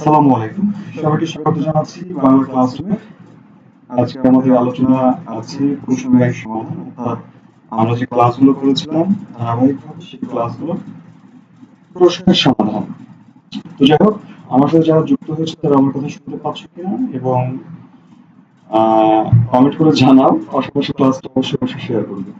আসসালামু আলাইকুম। সবাইকে স্বাগত জানাচ্ছি বাংলা ক্লাসরুমে। আজকে আমাদের আলোচনা আছে প্রশ্ন ব্যাংক সমাধান, অর্থাৎ আমরা যে ক্লাসগুলো করেছিলাম ধারাবাহিকভাবে সেই ক্লাসগুলো প্রশ্নের সমাধান। তো যাই হোক, আমার সাথে যারা যুক্ত হয়েছে তারা আমার কথা শুনতে পাচ্ছ কিনা এবং কমেন্ট করে জানাও, পাশাপাশি ক্লাসটা অবশ্যই শেয়ার করবে।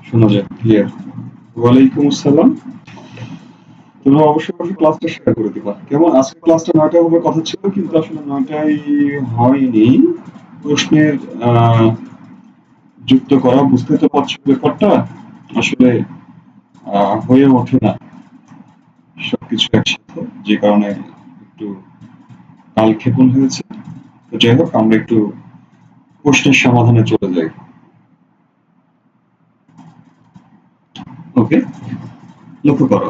শোনা যায় ক্লিয়ার? ওয়ালাইকুম আসসালাম। তোমরা অবশ্যই ক্লাসটা শেয়ার করে দিবা। কেমন? আজকে ক্লাসটা ৯টায় হবার কথা ছিল, কিন্তু আসলে ৯টায় হয়নি। প্রশ্নের যুক্ত করা, বুঝতে তো পারছো ব্যাপারটা আসলে হয়ে ওঠে না সবকিছু একসাথে, যে কারণে একটু কালক্ষেপণ হয়েছে। তো যাই হোক, আমরা একটু প্রশ্নের সমাধানে চলে যাই। ওকে, লক্ষ্য করো।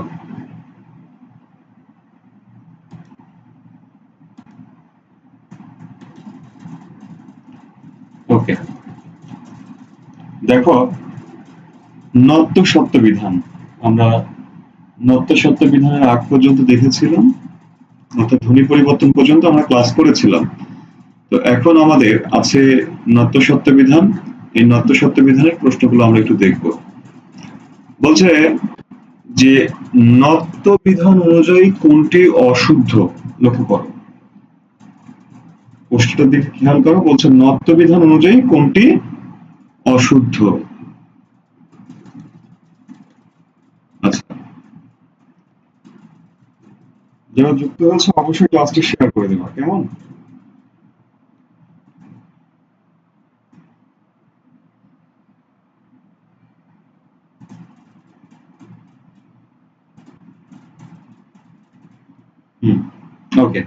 ওকে, দেখো, নত্য সত্য বিধান। আমরা নত্য সত্য বিধানের আগ পর্যন্ত দেখেছিলাম, অর্থাৎ ধ্বনি পরিবর্তন পর্যন্ত আমরা ক্লাস করেছিলাম। তো এখন আমাদের আছে নত্য সত্য বিধান। এই নত্য সত্য বিধানের প্রশ্নগুলো আমরা একটু দেখব। বলছে যে নত্য বিধান অনুযায়ী কোনটি অশুদ্ধ? লক্ষ্য করো, প্রশ্নটার দিকে খেয়াল করো। বলছে নত্য বিধান অনুযায়ী কোনটি অশুদ্ধ? আচ্ছা, যারা যুক্ত হয়েছে অবশ্যই ক্লাসটি শেয়ার করে দেবা, কেমন? ওকে,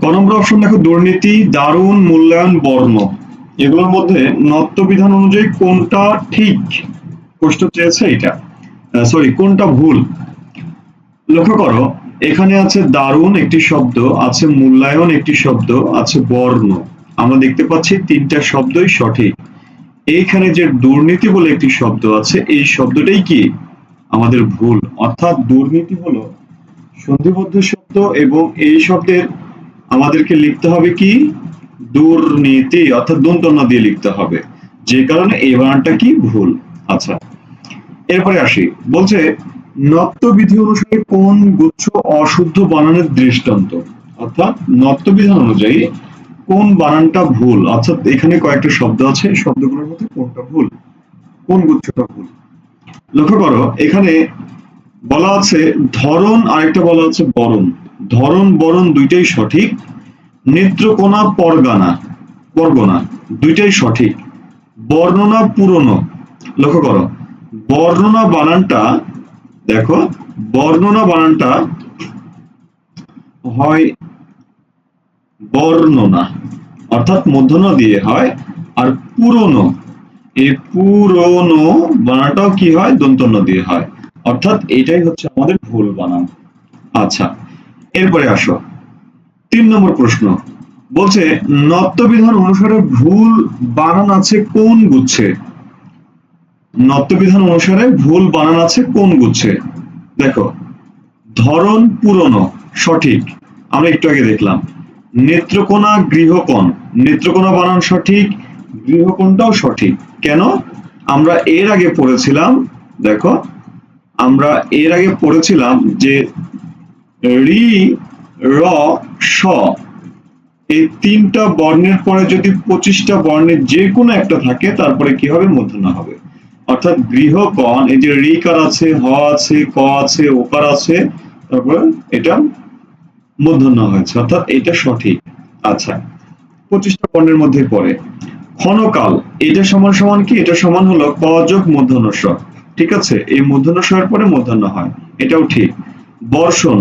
ক নম্বর অপশন দেখো, দুর্নীতি, দারুণ, মূল্যায়ন, বর্ণ। এগুলোর মধ্যে নত্য বিধান অনুযায়ী কোনটা ঠিক? প্রশ্ন চেয়েছে এটা, সরি, কোনটা ভুল? লক্ষ্য করো, এখানে আছে দারুণ একটি শব্দ, আছে মূল্যায়ন একটি শব্দ, আছে বর্ণ। আমরা দেখতে পাচ্ছি তিনটা শব্দই সঠিক। এইখানে যে দুর্নীতি বলে একটি শব্দ আছে, এই শব্দটাই কি আমাদের ভুল। অর্থাৎ দুর্নীতি হলো সন্ধিবদ্ধ শব্দ এবং এই শব্দের আমাদেরকে লিখতে হবে কি? দুর্নীতি, অর্থাৎ দন্ত ন দিয়ে লিখতে হবে, যে কারণে এই বানানটা কি ভুল। আচ্ছা, এরপরে আসি। বলছে নত্য বিধি অনুসারে কোন গুচ্ছ অশুদ্ধ বানানের দৃষ্টান্ত? অর্থাৎ নত্য বিধান অনুযায়ী কোন বানানটা ভুল? অর্থাৎ এখানে কয়েকটা শব্দ আছে, এই শব্দগুলোর মধ্যে কোনটা ভুল, কোন গুচ্ছটা ভুল? লক্ষ্য করো, এখানে বলা আছে ধরন, আরেকটা বলা আছে বরণ। ধরন বরণ দুইটাই সঠিক। নেত্রকোনা পরগনা, পরগনা দুইটাই সঠিক। বর্ণনা পুরনো, লক্ষ্য করো, বর্ণনা বানানটা দেখো, বর্ণনা বানানটা হয় বর্ণনা, অর্থাৎ মূর্ধন্য দিয়ে হয়। আর পুরনো, এই পুরনো বানানটাও কি হয়? দন্তন্য দিয়ে হয়। অর্থাৎ এটাই হচ্ছে আমাদের ভুল বানান। আচ্ছা, এরপরে আসো ৩ নম্বর প্রশ্ন। বলছে নত্য বিধান অনুসারে ভুল বানান আছে কোন গুচ্ছে? নত্য বিধান অনুসারে ভুল বানান আছে কোন গুচ্ছে? দেখো, ধরন পুরনো সঠিক, আমরা একটু আগে দেখলাম। নেত্রকোনা গৃহকোণ, নেত্রকোনা বানান সঠিক, গৃহকোণটাও সঠিক। কেন? আমরা এর আগে পড়েছিলাম, দেখো, আমরা এর আগে পড়েছিলাম যে রি, র, স, এই তিনটা বর্ণের পরে যদি 25টা বর্ণের যে কোনো একটা থাকে, তারপরে কি হবে? মূর্ধন্য হবে। অর্থাৎ গৃহকোণ, এই যে রিকার আছে, হ আছে, ক আছে, ওকার আছে, তারপরে এটা মূর্ধন্য হয়েছে, অর্থাৎ এটা সঠিক। আচ্ছা, 25টা বর্ণের মধ্যে পড়ে। ক্ষণকাল, এটা সমান সমান কি? এটা সমান হলো ক যোগ মূর্ধন্য স। ঠিক আছে, এই মূর্ধন্য স এর পরে মূর্ধন্য হয়, এটাও ঠিক। বর্ষণ,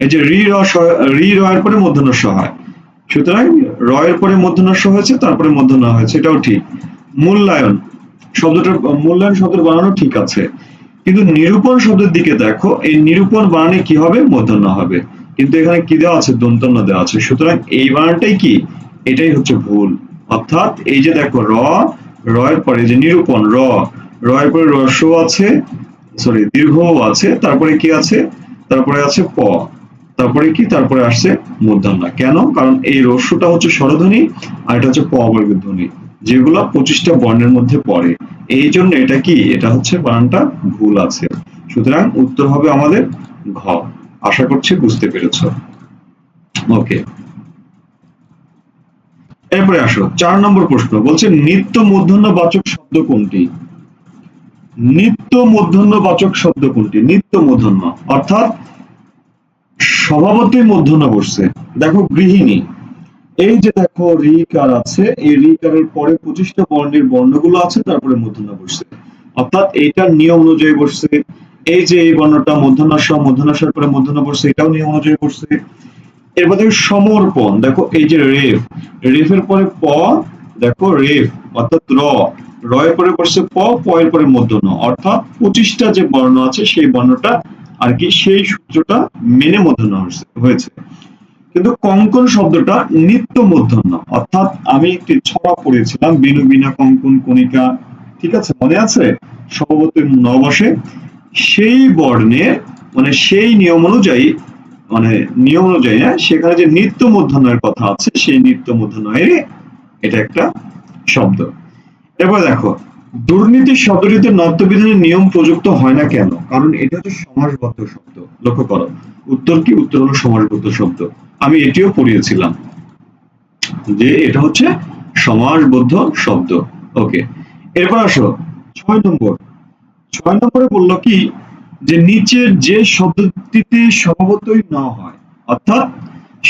এই যে রি র এর পরে মূর্ধন্য স হয়, সুতরাং র এর পরে মূর্ধন্য স হয়েছে, তারপরে মূর্ধন্য হয়েছে, এটাও ঠিক। মূল্যায়ন শব্দটার মূল্যায়ন শব্দের বানানো ঠিক আছে, কিন্তু নিরূপণ শব্দের দিকে দেখো, এই নিরূপণ বানানে কি হবে? মূর্ধন্য হবে, কিন্তু এখানে কি দেওয়া আছে? দন্তন্য দেওয়া আছে। সুতরাং এই বানানটাই কি? এটাই হচ্ছে ভুল। অর্থাৎ এই যে দেখো র এর পরে যে নিরূপণ র এর পরে রস্য আছে, সরি দীর্ঘ আছে, তারপরে কি আছে? তারপরে আছে প, তারপরে কি? তারপরে আসছে মূর্ধন্য। কেন? কারণ এই রস্যটা হচ্ছে স্বরধ্বনি আর এটা হচ্ছে প বর্গের ধ্বনি, যেগুলো 25টা বর্ণের মধ্যে পড়ে। এই জন্য এটা কি? এটা হচ্ছে বানানটা ভুল আছে। সুতরাং উত্তর হবে আমাদের ঘ। আশা করছি বুঝতে পেরেছ। ওকে, এরপরে আসো 4 নম্বর প্রশ্ন। বলছে নিত্য মূর্ধন্য বাচক শব্দ কোনটি? নিত্য মূর্ধন্য বাচক শব্দ কোনটি? নিত্য মূর্ধন্য অর্থাৎ স্বভাবতই মূর্ধন্য বসছে। দেখো গৃহিণী, এই যে দেখো রিকার আছে, এই রিকারের পরে 25টা বর্ণের বর্ণগুলো আছে, তারপরে মূর্ধন্য বসছে, অর্থাৎ এইটার নিয়ম অনুযায়ী বসছে। এই যে এই বর্ণটা মূর্ধন্যস্বর পরে মূর্ধন্য বসছে, এটাও নিয়ম অনুযায়ী বসছে। এরপর দেখো সমর্পণ, দেখো এই যে রেফের পরে প, দেখো রেফ অর্থাৎ র এর পরে বসছে প, প এর পরে মূর্ধন্য, অর্থাৎ 25টা যে বর্ণ আছে সেই বর্ণটা আর কি সেই সূত্রটা মেনে মূর্ধন্য হয়েছে। কিন্তু কঙ্কন শব্দটা নিত্য মূর্ধন্য, অর্থাৎ আমি একটি ছড়া পড়েছিলাম, বিনু বিনা কঙ্কন কণিকা, ঠিক আছে মনে আছে? স্বভাবতই ন বসে, সেই বর্ণের মানে সেই নিয়ম অনুযায়ী, মানে নিয়ম অনুযায়ী না, সেখানে যে নিত্য মূর্ধন্যের কথা আছে, সেই নিত্য মূর্ধন্যের এটা একটা শব্দ। এবার দেখো দুর্নীতি শব্দটিতে নত্যবিধানের নিয়ম প্রযুক্ত হয় না কেন? কারণ এটা হচ্ছে সমাসবদ্ধ শব্দ। লক্ষ্য করো, উত্তর কি? উত্তর হলো সমাসবদ্ধ শব্দ। আমি এটিও পড়িয়েছিলাম যে এটা হচ্ছে সমাসবদ্ধ শব্দ। ওকে, এরপর আসো 6 নম্বর। 6 নম্বরে বললো কি যে নিচের যে শব্দটিতে স্বভাবতই ন হয়, অর্থাৎ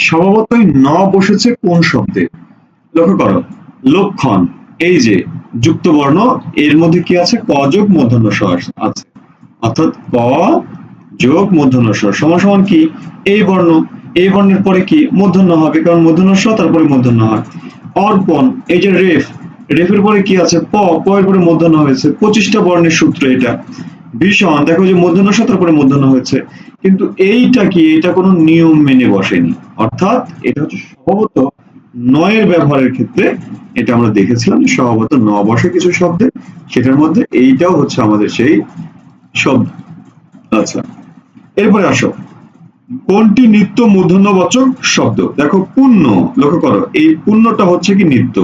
স্বভাবতই ন বসেছে কোন শব্দে? লক্ষ্য করো, লক্ষণ, এই যে যুক্ত বর্ণ, এর মধ্যে কি আছে? ক যোগ মূর্ধন্য স আছে, অর্থাৎ ক যোগ মূর্ধন্য স সমান সমান কি? এই বর্ণ, এই বর্ণের পরে কি? মূর্ধন্য হবে, কারণ মূর্ধন্য স তারপরে মূর্ধন্য হয়। অর্পণ, এই যে রেফের পরে কি আছে? প, প এর পরে মূর্ধন্য হয়েছে, 25টা বর্ণের সূত্র এটা। ভীষণ, দেখো যে মূর্ধন্য স তারপরে মূর্ধন্য হয়েছে, কিন্তু এইটা কি? এটা কোনো নিয়ম মেনে বসেনি, অর্থাৎ এটা হচ্ছে স্বভাবত নয়ের ব্যবহারের ক্ষেত্রে এটা আমরা দেখেছিলাম যে স্বভাবত ন বসে কিছু শব্দে, সেটার মধ্যে এইটাও হচ্ছে আমাদের সেই শব্দ। আচ্ছা, এরপরে আসো কোনটি নিত্য মূর্ধন্যবাচক শব্দ? দেখো পুণ্য, লক্ষ্য করো এই পুণ্যটা হচ্ছে কি নিত্য,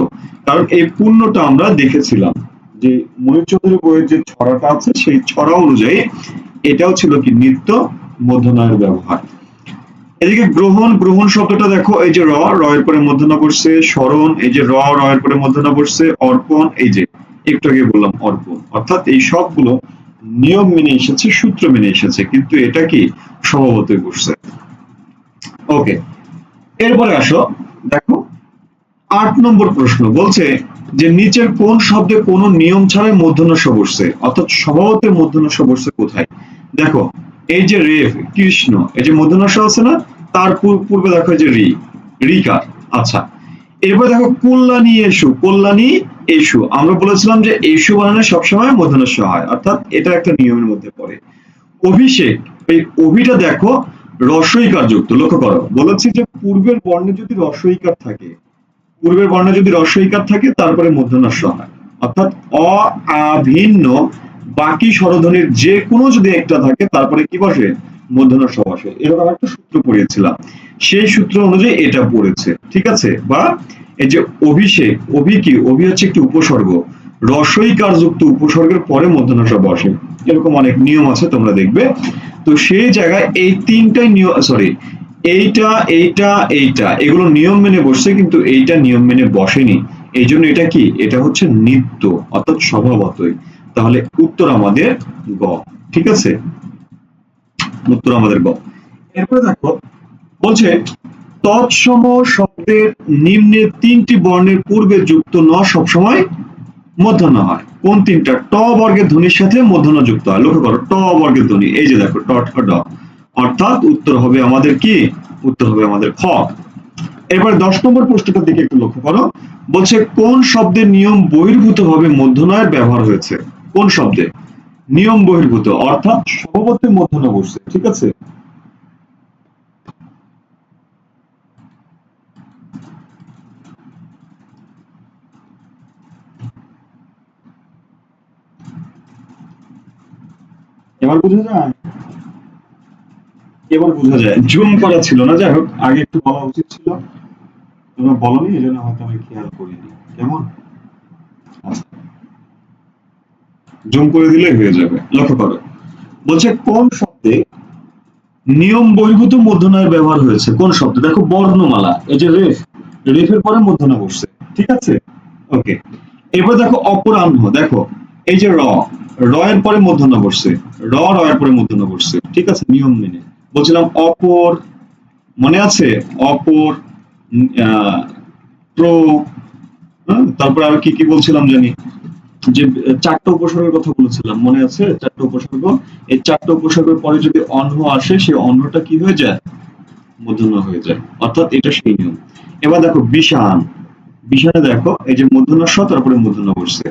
কারণ এই পুণ্যটা আমরা দেখেছিলাম যে মনির চৌধুরী বইয়ের যে ছড়াটা আছে, সেই ছড়া অনুযায়ী এটাও ছিল কি? নিত্য মূর্ধন্যের ব্যবহার। এদিকে গ্রহণ, গ্রহণ শব্দটা দেখো এই যে র এর পরে মূর্ধন্য বসছে, স্মরণ, এই যে র এর পরে মূর্ধন্য বসছে, অর্পণ, এই যে একটু আগে বললাম অর্পণ, অর্থাৎ এই সবগুলো নিয়ম মেনে এসেছে, সূত্র মেনে এসেছে, কিন্তু এটা কি? স্বভাবতই বসছে। ওকে, এরপরে আসো দেখো 8 নম্বর প্রশ্ন। বলছে যে নিচের কোন শব্দে কোন নিয়ম ছাড়াই মূর্ধন্য স বসছে, অর্থাৎ স্বভাবতই মূর্ধন্য স বসছে কোথায়? দেখো এই যে রেফ কৃষ্ণ, এই যে মূর্ধন্য স আছে না, তার পূর্বে দেখো এই যে রিকার। আচ্ছা, এরপর দেখো কল্যাণী এসু, কল্যাণী এসু, আমরা বলেছিলাম যে এসু বানানে সবসময় মূর্ধন্য স হয়, অর্থাৎ এটা একটা নিয়মের মধ্যে পড়ে। অভিষেক, এই অভিটা দেখো রস্বইকার যুক্ত। লক্ষ্য করো, বলেছি যে পূর্বের বর্ণে যদি রস্বইকার থাকে, পূর্বের বর্ণে যদি রস্বইকার থাকে, তারপরে মূর্ধন্য স হয়, অর্থাৎ আভিন্ন বাকি স্বরধ্বনির যে কোনো যদি একটা থাকে, তারপরে কি বসে? মূর্ধন্য স বসে। এরকম একটা সূত্র পড়িয়েছিলাম, সেই সূত্র অনুযায়ী এটা পড়েছে, ঠিক আছে? বা এই যে অভিষেক, অভি কি? অভি হচ্ছে একটি উপসর্গ, রস্বইকার যুক্ত উপসর্গের পরে মূর্ধন্য স বসে। এরকম অনেক নিয়ম আছে, তোমরা দেখবে। তো সেই জায়গায় এই তিনটাই নিয়ম, সরি এইটা এইটা এইটা, এগুলো নিয়ম মেনে বসছে, কিন্তু এইটা নিয়ম মেনে বসেনি। এই জন্য এটা কি? এটা হচ্ছে নিত্য, অর্থাৎ স্বভাবতই। তাহলে উত্তর আমাদের গ, ঠিক আছে? উত্তর আমাদের গ। এরপরে দেখো বলছে তৎসম শব্দের নিম্নে 3টি বর্ণের পূর্বে যুক্ত ন সবসময় মূর্ধন্য হয়। কোন 3টা? ট বর্গের ধ্বনির সাথে মূর্ধন্য যুক্ত হয়। লক্ষ্য করো, ট বর্গের ধ্বনি, এই যে দেখো ট ঠ ড, অর্থাৎ উত্তর হবে আমাদের কি? উত্তর হবে আমাদের খ। এবার 10 নম্বর প্রশ্নটার দিকে একটু লক্ষ্য করো। বলছে কোন শব্দের নিয়ম বহির্ভূতভাবে মূর্ধন্যয়ের ব্যবহার হয়েছে? কোন শব্দে নিয়ম বহির্ভূত অর্থাৎ স্বভাবতই মূর্ধন্য বসছে, ঠিক আছে? এবার বোঝা যায়, এবার বোঝা যায়, জুম করা ছিল না, যাই হোক আগে একটু বলা উচিত ছিল, তোমরা বলনি এই জন্য হয়তো আমি খেয়াল করিনি। কেমন? আচ্ছা, জুম করে দিলে হয়ে যাবে। লক্ষ্য করো, বলছে কোন শব্দে নিয়ম বহির্ভূত মূর্ধন্যের ব্যবহার হয়েছে? কোন শব্দ? দেখো বর্ণমালা, এই যে রেফ, রেফের পরে মূর্ধন্য বসছে, ঠিক আছে? ওকে, এবার দেখো অপরাহ্ন, দেখো এই যে র, র এর পরে মূর্ধন্য বসছে, র র এর পরে মূর্ধন্য বসছে, ঠিক আছে? নিয়ম মেনে বলছিলাম অপর, মনে আছে? অপর, আহ, প্র, তারপরে আর কি কি বলছিলাম জানি, যে চারটা উপসর্গের কথা বলেছিলাম, মনে আছে? চারটা উপসর্গ, এই চারটা উপসর্গের পরে যদি অন্য আসে, সেই অন্যটা কি হয়ে যায়? মূর্ধন্য হয়ে যায়, অর্থাৎ এটা সেই নিয়ম। এবার দেখো বিষাণ, বিষাণে দেখো এই যে মূর্ধন্য স, তারপরে মূর্ধন্য বসছে,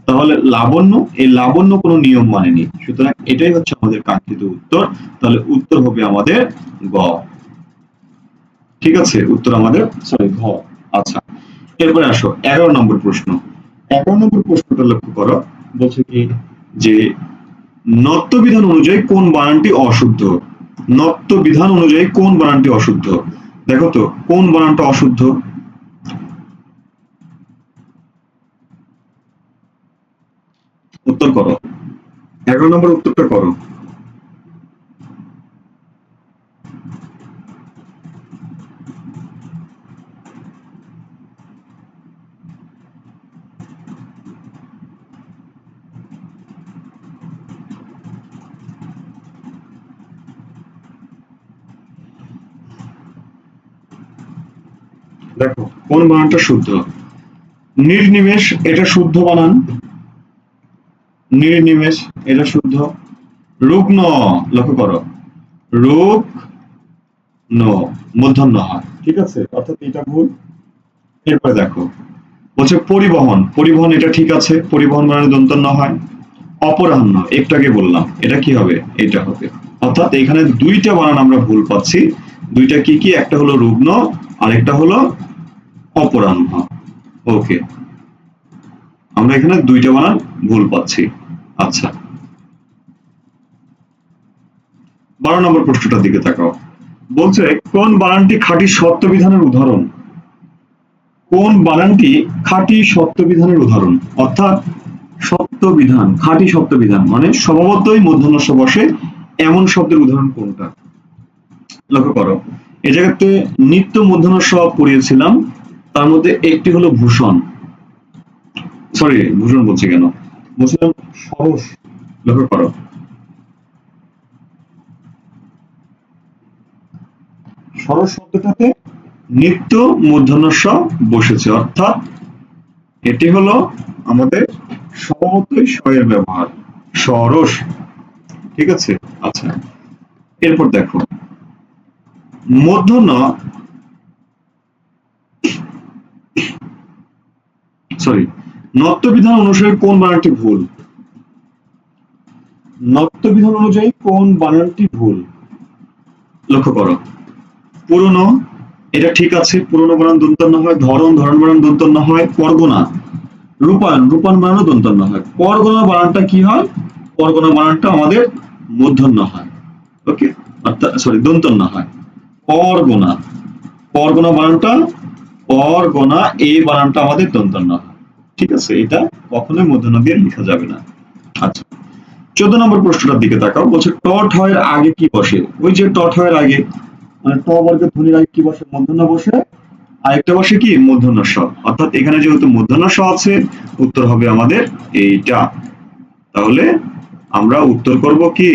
তাহলে লাবণ্য, এই লাবণ্য কোনো নিয়ম মানেনি, সুতরাং এটাই হচ্ছে আমাদের কাঙ্ক্ষিত উত্তর। তাহলে উত্তর হবে আমাদের গ, ঠিক আছে? উত্তর আমাদের সরি ঘ। আচ্ছা, এরপরে আসো 11 নম্বর প্রশ্ন। 11 নম্বর প্রশ্নটা লক্ষ্য করো, বলছে কি যে নত্ব বিধান অনুযায়ী কোন বানানটি অশুদ্ধ? নত্ব বিধান অনুযায়ী কোন বানানটি অশুদ্ধ? দেখো তো কোন বানানটা অশুদ্ধ, উত্তর করো। 11 নম্বর উত্তরটা করো। দেখো কোন বানানটা শুদ্ধ? নির্নিমেষ, এটা শুদ্ধ বানান, নির্নিমেষ এটা শুদ্ধ। রুগ্ন, লক্ষ্য করো, রুগ্ন মূর্ধন্য হয়, ঠিক আছে? অর্থাৎ এটা ভুল। এরপরে দেখো, বলছে পরিবহন, পরিবহন এটা ঠিক আছে, পরিবহন মানে দন্তন্য হয়। অপরাহ্ন একটু আগে বললাম, এটা কি হবে? এটা হবে। অর্থাৎ এখানে দুইটা বানান আমরা ভুল পাচ্ছি। দুইটা কি কি? একটা হলো রুগ্ন, আর একটা হলো অপরাহ্ন। ওকে, আমরা এখানে দুইটা বানান ভুল পাচ্ছি। আচ্ছা, 12 নম্বর প্রশ্নটার দিকে তাকাও। বলছে কোন বানানটি খাঁটি সত্য বিধানের উদাহরণ? কোন বানানটি খাঁটি সত্য বিধানের উদাহরণ? অর্থাৎ সত্য বিধান, খাঁটি সত্য বিধান মানে স্বভাবতই মূর্ধন্য ষ বসে, এমন শব্দের উদাহরণ কোনটা? লক্ষ্য করো, এই জায়গাতে নিত্য মূর্ধন্য ষ পড়িয়েছিলাম, তার মধ্যে একটি হলো ভূষণ, সরি ভূষণ বলছি কেন, বলছিলাম সরস। লক্ষ্য করো, সরস শব্দটাতে নিত্য মূর্ধন্য ষ বসেছে, অর্থাৎ এটি হলো আমাদের স্বভাবতই ষ এর ব্যবহার, সরস, ঠিক আছে? আচ্ছা, এরপর দেখো মূর্ধন্য, সরি, নত্ব বিধান অনুসারে কোন বানানটি ভুল? নত্ব বিধান অনুযায়ী কোন বানানটি ভুল? লক্ষ্য করো, পুরনো, এটা ঠিক আছে, পুরনো বানান দন্তন্য হয়। ধরন, ধরন বানান দন্তন্য হয়। পরগনা, রূপায়ণ, রূপায়ণ বানানও দন্তন্য হয়। পরগনা বানানটা কি হয়? পরগনা বানানটা আমাদের মূর্ধন্য হয়, ওকে, অর্থাৎ সরি দন্তন্য হয়। পরগনা, পরগনা বানানটা, পরগনা এই বানানটা আমাদের দন্তন্য হয়, ঠিক আছে? এটা কখনোই মূর্ধন্য দিয়ে লেখা যাবে না। আচ্ছা, 14 নম্বর প্রশ্নটার দিকে তাকাও। বলছে টট হয় আগে কি বসে? ওই যে টট হয় আগে, মানে ট বর্গের ধ্বনির আগে কি বসে? মূর্ধন্য বসে। আরেকটা বসে কি? মূর্ধন্য ষ। অর্থাৎ এখানে যেহেতু মূর্ধন্য ষ আছে, উত্তর হবে আমাদের এইটা। তাহলে আমরা উত্তর করব কি?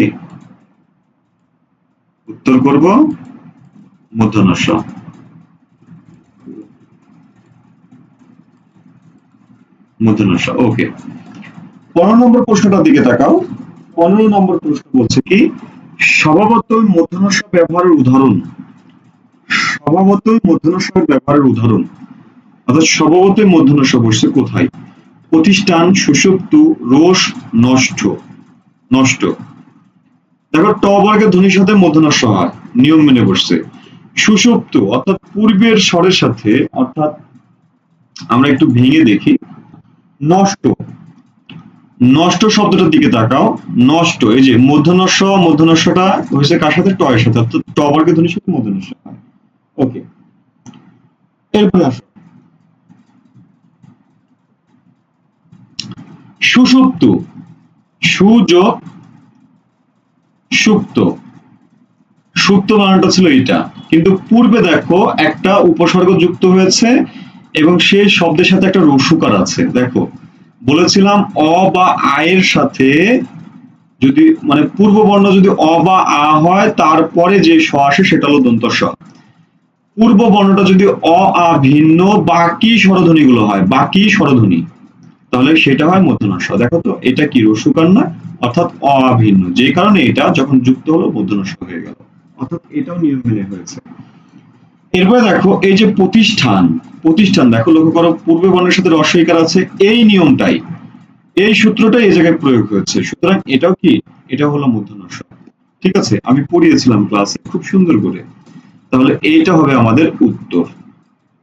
উত্তর করব মূর্ধন্য ষ, মূর্ধন্য ষ। ওকে, 15 নম্বর প্রশ্নটার দিকে তাকাও। 15 নম্বর প্রশ্ন বলছে কি স্বভাবতই মূর্ধন্য ষ ব্যবহারের উদাহরণ? স্বভাবতই মূর্ধন্য ষ ব্যবহারের উদাহরণ, অর্থাৎ স্বভাবতই মূর্ধন্য ষ বসছে কোথায়? প্রতিষ্ঠান, সুষুপ্ত, রোষ, নষ্ট। নষ্ট দেখো ট বর্গের ধ্বনির সাথে মূর্ধন্য ষ হয়, নিয়ম মেনে বসছে। সুষুপ্ত অর্থাৎ পূর্বের স্বরের সাথে, অর্থাৎ আমরা একটু ভেঙে দেখি। নষ্ট, নষ্ট শব্দটার দিকে তাকাও। নষ্ট, এই যে মূর্ধন্য ষটা হয়েছে কার সাথে? ট এর সাথে, অর্থাৎ ট বর্গের ধ্বনির সাথে মূর্ধন্য ষ হয়। ওকে, এরপরে আসো সুষুপ্ত, সুযোগ সুপ্ত, সুপ্ত বানানটা ছিল এটা, কিন্তু পূর্বে দেখো একটা উপসর্গ যুক্ত হয়েছে এবং সেই শব্দের সাথে একটা রসুকার আছে। দেখো বলেছিলাম অ বা আ এর সাথে যদি মানে পূর্ব বর্ণ যদি অ বা আ হয়, তারপরে যে স আসে সেটা হলো দন্ত স। পূর্ব বর্ণটা যদি অ আ ভিন্ন বাকি স্বরধ্বনি গুলো হয়, বাকি স্বরধ্বনি, তাহলে সেটা হয় মূর্ধন্য ষ। দেখো তো এটা কি রসুকার না, অর্থাৎ অ আ ভিন্ন, যে কারণে এটা যখন যুক্ত হলো মূর্ধন্য ষ হয়ে গেল, অর্থাৎ এটাও নিয়ম মেনে হয়েছে। এরপরে দেখো এই যে প্রতিষ্ঠান, প্রতিষ্ঠান দেখো লক্ষ্য করো পূর্বে বর্ণের সাথে রস্বইকার আছে, এই নিয়মটাই, এই সূত্রটাই এই জায়গায় প্রয়োগ হয়েছে, সুতরাং এটাও কি, এটা হলো মূর্ধন্য ষ। ঠিক আছে, আমি পড়িয়েছিলাম ক্লাসে খুব সুন্দর করে। তাহলে এইটা হবে আমাদের উত্তর,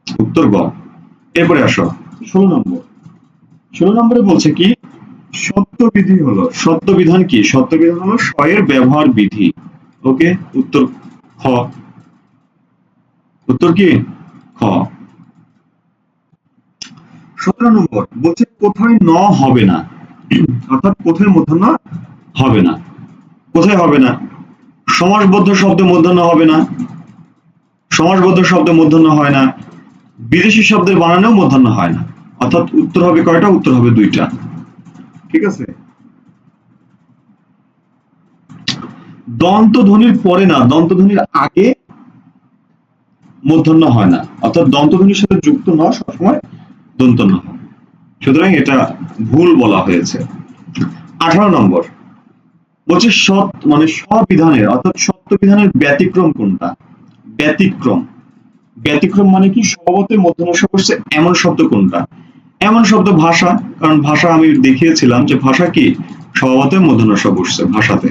উত্তর গ। এরপরে আসো 16 নম্বর। 16 নম্বরে বলছে কি, সত্যবিধি হলো, সত্যবিধান কি? সত্যবিধান হলো স এর ব্যবহার বিধি। ওকে, উত্তর খ। উত্তর কি খ। 17 নম্বর বলছে কোথায় ন হবে না, অর্থাৎ কোথায় মূর্ধন্য হবে না। কোথায় হবে না? সমাসবদ্ধ শব্দে মূর্ধন্য হবে না, সমাসবদ্ধ শব্দে মূর্ধন্য হয় না, বিদেশি শব্দের বানানেও মূর্ধন্য হয় না। অর্থাৎ উত্তর হবে কয়টা? উত্তর হবে দুইটা। ঠিক আছে, দন্ত ধ্বনির পরে না, দন্ত ধ্বনির আগে মূর্ধন্য হয় না, অর্থাৎ দন্ত ধ্বনির সাথে যুক্ত ন সবসময় দন্ত ন হয়, সুতরাং এটা ভুল বলা হয়েছে। 18 নম্বর বলছে সৎ মানে স্ববিধানের, অর্থাৎ সত্য বিধানের ব্যতিক্রম কোনটা? ব্যতিক্রম, ব্যতিক্রম মানে কি? স্বভাবতই মূর্ধন্য ষ বসছে এমন শব্দ কোনটা? এমন শব্দ ভাষা, কারণ ভাষা আমি দেখিয়েছিলাম যে ভাষা কি স্বভাবতই মূর্ধন্য ষ বসছে ভাষাতে।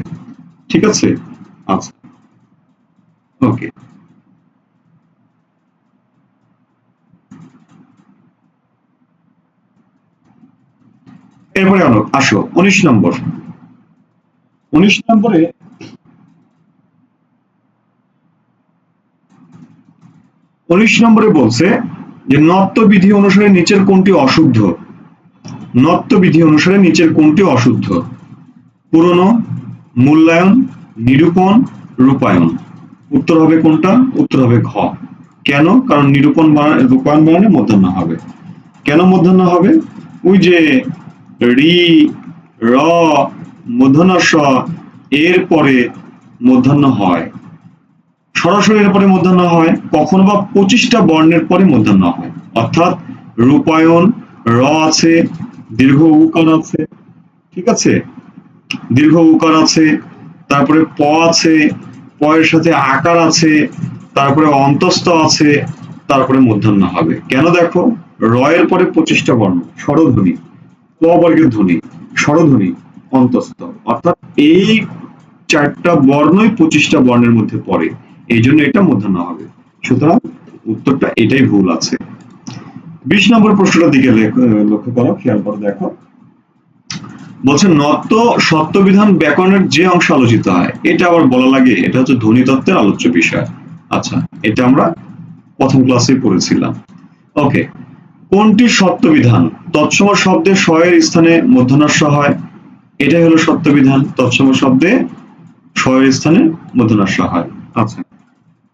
ঠিক আছে, আচ্ছা, ওকে। এরপরে আসো 19 নম্বর। 19 নম্বরে 19 নম্বরে বলছে যে নত্য বিধি অনুসারে নিচের কোনটি অশুদ্ধ? নত্য বিধি অনুসারে নিচের কোনটি অশুদ্ধ? পুরনো, মূল্যায়ন, নিরূপণ, রূপায়ণ। উত্তর হবে কোনটা? উত্তর হবে ঘ। কেন? কারণ নিরূপণ রূপায়ণ বানানে মূর্ধন্য হবে। কেন মূর্ধন্য হবে? ওই যে রি, র, মূর্ধন্য স এর পরে মূর্ধন্য হয়, সরাসরি এর পরে মূর্ধন্য হয়, কখনো বা 25টা বর্ণের পরে মূর্ধন্য হয়। অর্থাৎ রূপায়ণ, র আছে, দীর্ঘ উকার আছে, ঠিক আছে, দীর্ঘ উকার আছে, তারপরে প আছে, প এর সাথে আকার আছে, তারপরে অন্তস্থ আছে, তারপরে মূর্ধন্য হবে। কেন? দেখো র এর পরে 25টা বর্ণ স্বরধ্বনি, প বর্গের ধ্বনি, স্বরধ্বনি, অন্তস্থ, অর্থাৎ এই 4টা বর্ণই 25টা বর্ণের মধ্যে পড়ে, এই জন্য এটা মূর্ধন্য হবে। সুতরাং উত্তরটা এটাই ভুল আছে। 20 নম্বর প্রশ্নটার দিকে লক্ষ্য করো, খেয়াল করে দেখো। বলছে নত্য সত্যবিধান ব্যাকরণের যে অংশ আলোচিত হয়, এটা আবার বলা লাগে, এটা হচ্ছে ধ্বনিতত্ত্বের আলোচ্য বিষয়। আচ্ছা, এটা আমরা প্রথম ক্লাসে পড়েছিলাম। ওকে, কোনটি সত্যবিধান? তৎসম শব্দে স এর স্থানে মূর্ধন্য ষ হয়, এটাই হলো সত্যবিধান, তৎসম শব্দে স এর স্থানে মূর্ধন্য ষ হয়। আচ্ছা,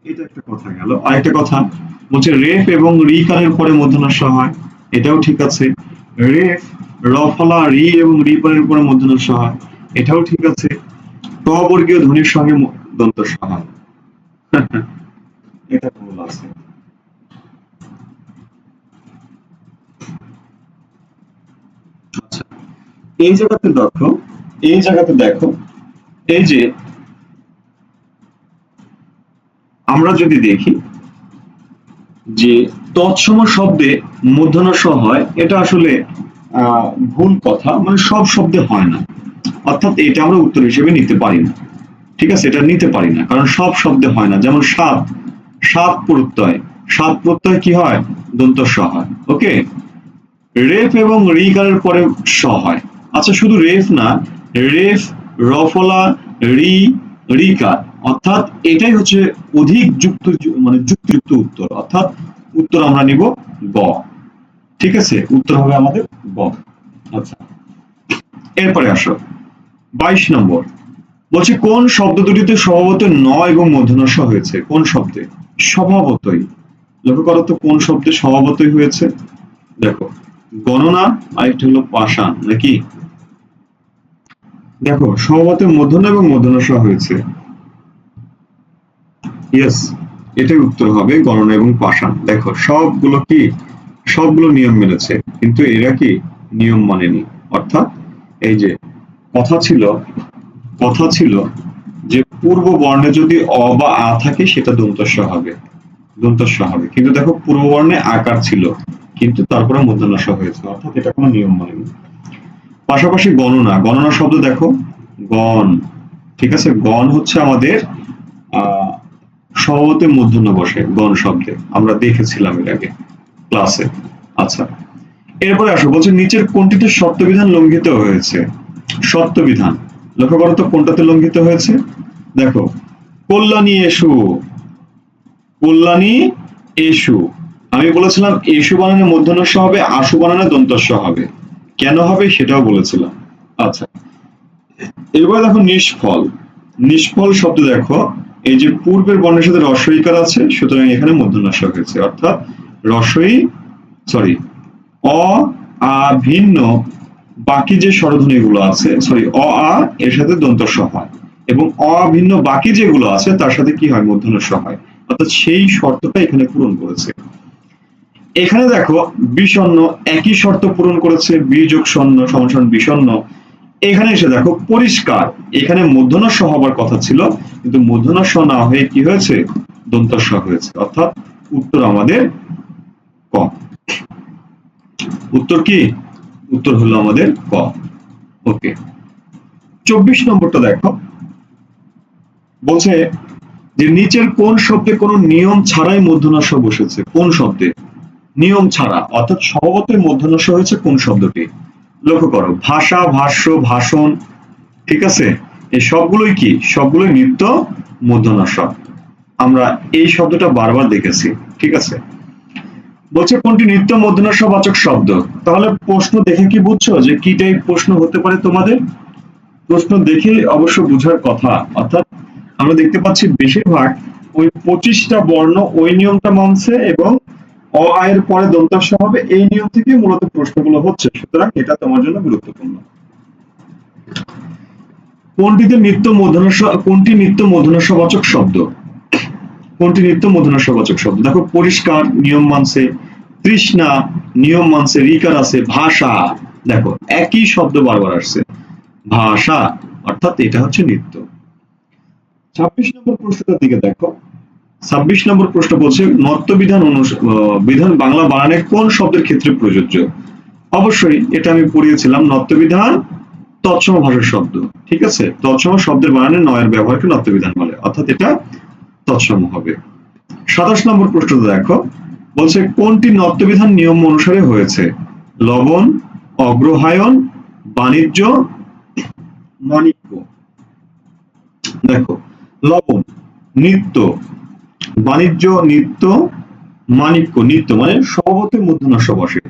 এটা একটা কথা গেল। আরেকটা কথা বলছে রেফ এবং রিকারের পরে মূর্ধন্য ষ হয়, এটাও ঠিক আছে। রেফ, র ফলা রি এবং রি পরের পরে মূর্ধন্য ষ হয়, এটাও ঠিক আছে। ট বর্গীয় ধ্বনির সঙ্গে দন্ত ষ হয়। এটা ভুল আছে। আচ্ছা, এই জায়গাতে দেখো, এই জায়গাতে দেখো, এই যে আমরা যদি দেখি যে তৎসম শব্দে মূর্ধন্য ষ হয়, এটা আসলে ভুল কথা, মানে সব শব্দে হয় না, অর্থাৎ এটা আমরা উত্তর হিসেবে নিতে পারি না। ঠিক আছে, এটা নিতে পারি না, কারণ সব শব্দে হয় না। যেমন সাত, সাত প্রত্যয়, সাত প্রত্যয় কি হয়? দন্ত স হয়। ওকে, রেফ এবং রিকারের পরে স হয়। আচ্ছা, শুধু রেফ না, রেফ, রফলা, রি, রিকার, অর্থাৎ এটাই হচ্ছে অধিক যুক্ত, মানে যুক্তিযুক্ত উত্তর, অর্থাৎ উত্তর আমরা নিব গ। ঠিক আছে, উত্তর হবে আমাদের গ। আচ্ছা, এরপরে আসো 22 নম্বর। বলছে কোন শব্দ দুটিতে স্বভাবত ন এবং মূর্ধন্য ষ হয়েছে? কোন শব্দে? স্বভাবতই। লক্ষ্য করো তো কোন শব্দে স্বভাবতই হয়েছে। দেখো, গণনা, আরেকটা হলো পাষাণ, নাকি? দেখো, স্বভাবত মূর্ধন্য এবং মূর্ধন্য ষ হয়েছে। ইয়েস, এটাই উত্তর হবে, গণনা এবং পাষাণ। দেখো, সবগুলো কি, সবগুলো নিয়ম মেনেছে, কিন্তু এরা কি নিয়ম মানেনি। অর্থাৎ এই যে কথা ছিল, কথা ছিল যে পূর্ব বর্ণে যদি অ বা আ থাকে সেটা দন্তস্ব হবে, দন্তস্ব হবে। কিন্তু দেখো, পূর্ব বর্ণে আকার ছিল, কিন্তু তারপরে মূর্ধন্য ষ হয়েছে, অর্থাৎ এটা কোনো নিয়ম মানেনি। পাশাপাশি গণনা, গণনা শব্দ দেখো, গণ। ঠিক আছে, গণ হচ্ছে আমাদের আহ স্বভাবতে মূর্ধন্য বসে গণ শব্দে, আমরা দেখেছিলাম এর আগে ক্লাসে। আচ্ছা, এরপরে আসো, বলছে নিচের কোনটিতে শর্তবিধান লঙ্ঘিত হয়েছে? শর্তবিধান, লক্ষ্য করো তো কোনটাতে লঙ্ঘিত হয়েছে। দেখো, কল্যাণী এসু, কল্যাণী এসু, আমি বলেছিলাম এসু বানানে মূর্ধন্য ষ হবে, আশু বানানে দন্তস্ব হবে। কেন হবে সেটাও বলেছিলাম। আচ্ছা, এবার দেখো নিষ্ফল, নিষ্ফল শব্দ দেখো, এই যে পূর্বের বর্ণের সাথে রস্বইকার আছে, সুতরাং এখানে মূর্ধন্য ষ হয়েছে, অর্থাৎ রস্বই, সরি, অ আ ভিন্ন বাকি যে স্বরধ্বনি গুলো আছে, সরি, অ আ এর সাথে দন্ত স হয়, এবং অ ভিন্ন বাকি যেগুলো আছে তার সাথে কি হয়? মূর্ধন্য স হয়, অর্থাৎ সেই শর্তটা এখানে পূরণ করেছে। এখানে দেখো বিষণ্ণ, একই শর্ত পূরণ করেছে, বি যোগ শূন্য সমান সমান বিষণ্ণ। এখানে এসে দেখো পরিষ্কার, এখানে মূর্ধন্য স হবার কথা ছিল, কিন্তু মূর্ধন্য স না হয়ে কি হয়েছে? দন্ত স হয়েছে, অর্থাৎ উত্তর আমাদের ক। উত্তর কি? উত্তর হলো আমাদের ক। ওকে, 24 নম্বরটা দেখো, বলছে যে নিচের কোন শব্দে কোন নিয়ম ছাড়াই মূর্ধন্য ষ বসেছে? কোন শব্দে নিয়ম ছাড়া, অর্থাৎ স্বভাবতই মূর্ধন্য ষ হয়েছে কোন শব্দটি? লক্ষ্য করো, ভাষা, ভাষ্য, ভাষণ। ঠিক আছে, এই সবগুলোই কি? সবগুলোই নিত্য মূর্ধন্য ষ। আমরা এই শব্দটা বারবার দেখেছি। ঠিক আছে, বলছে কোনটি নিত্য মূর্ধন্য ষ বাচক শব্দ? তাহলে প্রশ্ন দেখে কি বুঝছো যে কি টাইপ প্রশ্ন হতে পারে তোমাদের? প্রশ্ন দেখে অবশ্য বুঝার কথা, অর্থাৎ আমরা দেখতে পাচ্ছি বেশিরভাগ ওই 25টা বর্ণ ওই নিয়মটা মানছে, এবং অ আয়ের পরে দন্তাংশ হবে, এই নিয়ম থেকে মূলত প্রশ্নগুলো হচ্ছে, সুতরাং এটা তোমার জন্য গুরুত্বপূর্ণ। কোনটিতে নিত্য মূর্ধন্য ষ, কোনটি নিত্য মূর্ধন্য ষ বাচক শব্দ? কোনটি নিত্য মূর্ধন্য ষ বাচক শব্দ? দেখো, পরিষ্কার নিয়ম মানছে, তৃষ্ণা নিয়ম মানছে, রিকার আছে, ভাষা, দেখো একই শব্দ বারবার আসছে, ভাষা, অর্থাৎ এটা হচ্ছে নিত্য। 26 নম্বর প্রশ্নটার দিকে দেখো, 26 নম্বর প্রশ্ন বলছে নত্ব বিধান বিধান বাংলা বানানের কোন শব্দের ক্ষেত্রে প্রযোজ্য? অবশ্যই এটা আমি পড়িয়েছিলাম, নত্ব বিধান তৎসম ভাষার শব্দ। ঠিক আছে, তৎসম শব্দের বানানে নয়ের ব্যবহারকে নত্ব বিধান বলে, অর্থাৎ এটা তৎসম হবে। 27 নম্বর প্রশ্নটা দেখো, বলছে কোনটি নত্ব বিধান নিয়ম অনুসারে হয়েছে? লবণ, অগ্রহায়ণ, বাণিজ্য, মাণিক্য। দেখো, লবণ নিত্য, বাণিজ্য নিত্য, মাণিক্য নিত্য, মানে স্বভাবতই মূর্ধন্য ষ বসে।